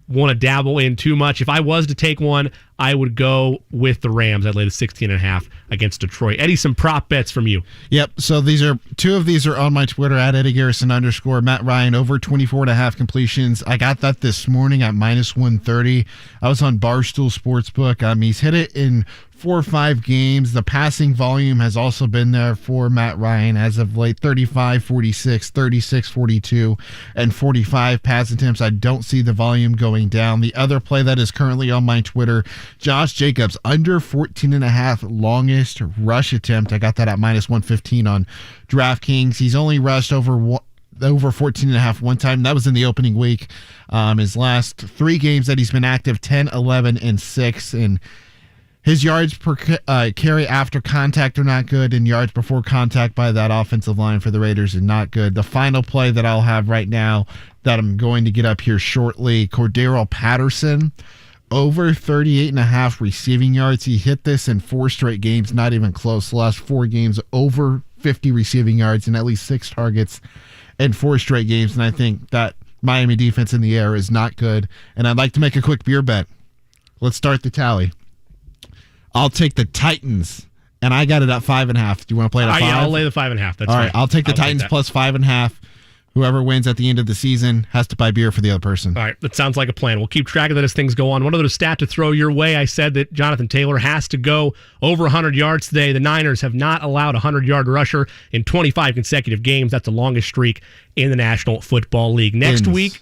want to dabble in too much. If I was to take one, I would go with the Rams. I'd lay the 16.5 against Detroit. Eddie, some prop bets from you. Yep. So 2 of these are on my Twitter at Eddie Garrison _ Matt Ryan over 24.5 completions. I got that this morning at minus 130. I was on Barstool Sportsbook. He's hit it in 4 or 5 games. The passing volume has also been there for Matt Ryan as of late. 35, 46, 36, 42, and 45 pass attempts. I don't see the volume going down. The other play that is currently on my Twitter, Josh Jacobs under 14.5 longest rush attempt. I got that at minus 115 on DraftKings. He's only rushed over 14.5 one time. That was in the opening week. His last 3 games that he's been active, 10, 11, and 6. And His yards per carry after contact are not good, and yards before contact by that offensive line for the Raiders is not good. The final play that I'll have right now that I'm going to get up here shortly, Cordero Patterson, over 38.5 receiving yards. He hit this in 4 straight games, not even close. The last 4 games, over 50 receiving yards and at least 6 targets in 4 straight games. And I think that Miami defense in the air is not good. And I'd like to make a quick beer bet. Let's start the tally. I'll take the Titans, and I got it at 5.5. Do you want to play it at 5? Yeah, I'll lay the 5.5. That's all fine. right. I'll take the Titans plus 5.5. Whoever wins at the end of the season has to buy beer for the other person. All right, that sounds like a plan. We'll keep track of that as things go on. One other stat to throw your way. I said that Jonathan Taylor has to go over 100 yards today. The Niners have not allowed a 100-yard rusher in 25 consecutive games. That's the longest streak in the National Football League. Next week,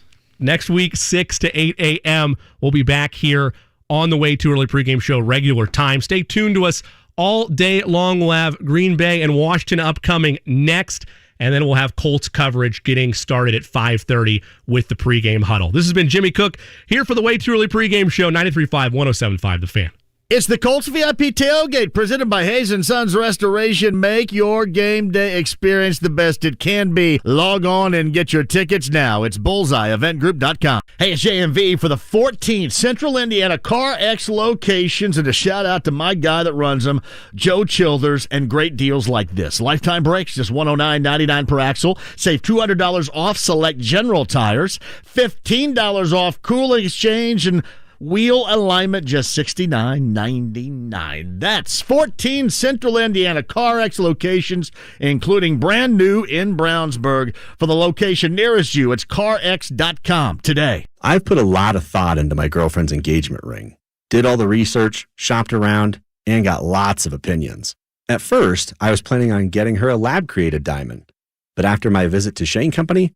6 to 8 a.m., we'll be back here on the Way Too Early pregame show, regular time. Stay tuned to us all day long. We'll have Green Bay and Washington upcoming next, and then we'll have Colts coverage getting started at 5:30 with the pregame huddle. This has been Jimmy Cook here for the Way Too Early pregame show, 93.5, 107.5 The Fan. It's the Colts VIP tailgate presented by Hayes & Sons Restoration. Make your game day experience the best it can be. Log on and get your tickets now. It's bullseyeeventgroup.com. Hey, it's JMV for the 14th Central Indiana CarX locations, and a shout out to my guy that runs them, Joe Childers, and great deals like this. Lifetime brakes, just $109.99 per axle. Save $200 off select General tires, $15 off cooling exchange, and wheel alignment, just $69.99. That's 14 Central Indiana CarX locations, including brand new in Brownsburg. For the location nearest you, it's CarX.com today. I've put a lot of thought into my girlfriend's engagement ring. Did all the research, shopped around, and got lots of opinions. At first, I was planning on getting her a lab-created diamond. But after my visit to Shane Company,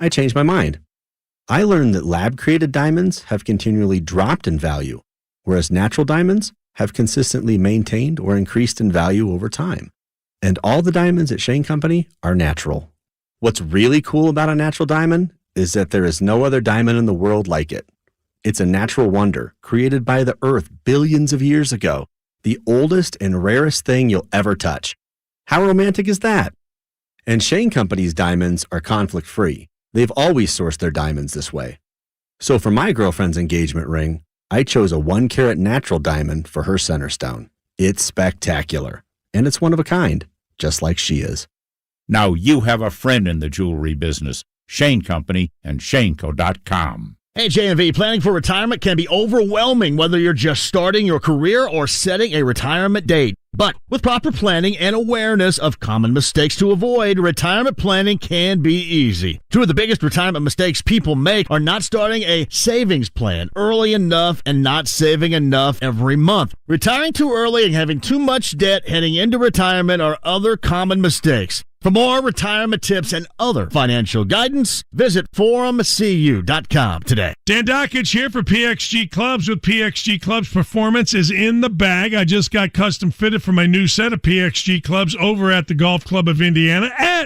I changed my mind. I learned that lab-created diamonds have continually dropped in value, whereas natural diamonds have consistently maintained or increased in value over time. And all the diamonds at Shane Company are natural. What's really cool about a natural diamond is that there is no other diamond in the world like it. It's a natural wonder created by the earth billions of years ago, the oldest and rarest thing you'll ever touch. How romantic is that? And Shane Company's diamonds are conflict-free. They've always sourced their diamonds this way. So for my girlfriend's engagement ring, I chose a 1-carat natural diamond for her center stone. It's spectacular, and it's one of a kind, just like she is. Now you have a friend in the jewelry business. Shane Company and ShaneCo.com. Hey, JMV, planning for retirement can be overwhelming, whether you're just starting your career or setting a retirement date. But with proper planning and awareness of common mistakes to avoid, retirement planning can be easy. 2 of the biggest retirement mistakes people make are not starting a savings plan early enough and not saving enough every month. Retiring too early and having too much debt heading into retirement are other common mistakes. For more retirement tips and other financial guidance, visit forumcu.com today. Dan Dockage here for PXG Clubs. With PXG Clubs, performance is in the bag. I just got custom fitted for my new set of PXG Clubs over at the Golf Club of Indiana at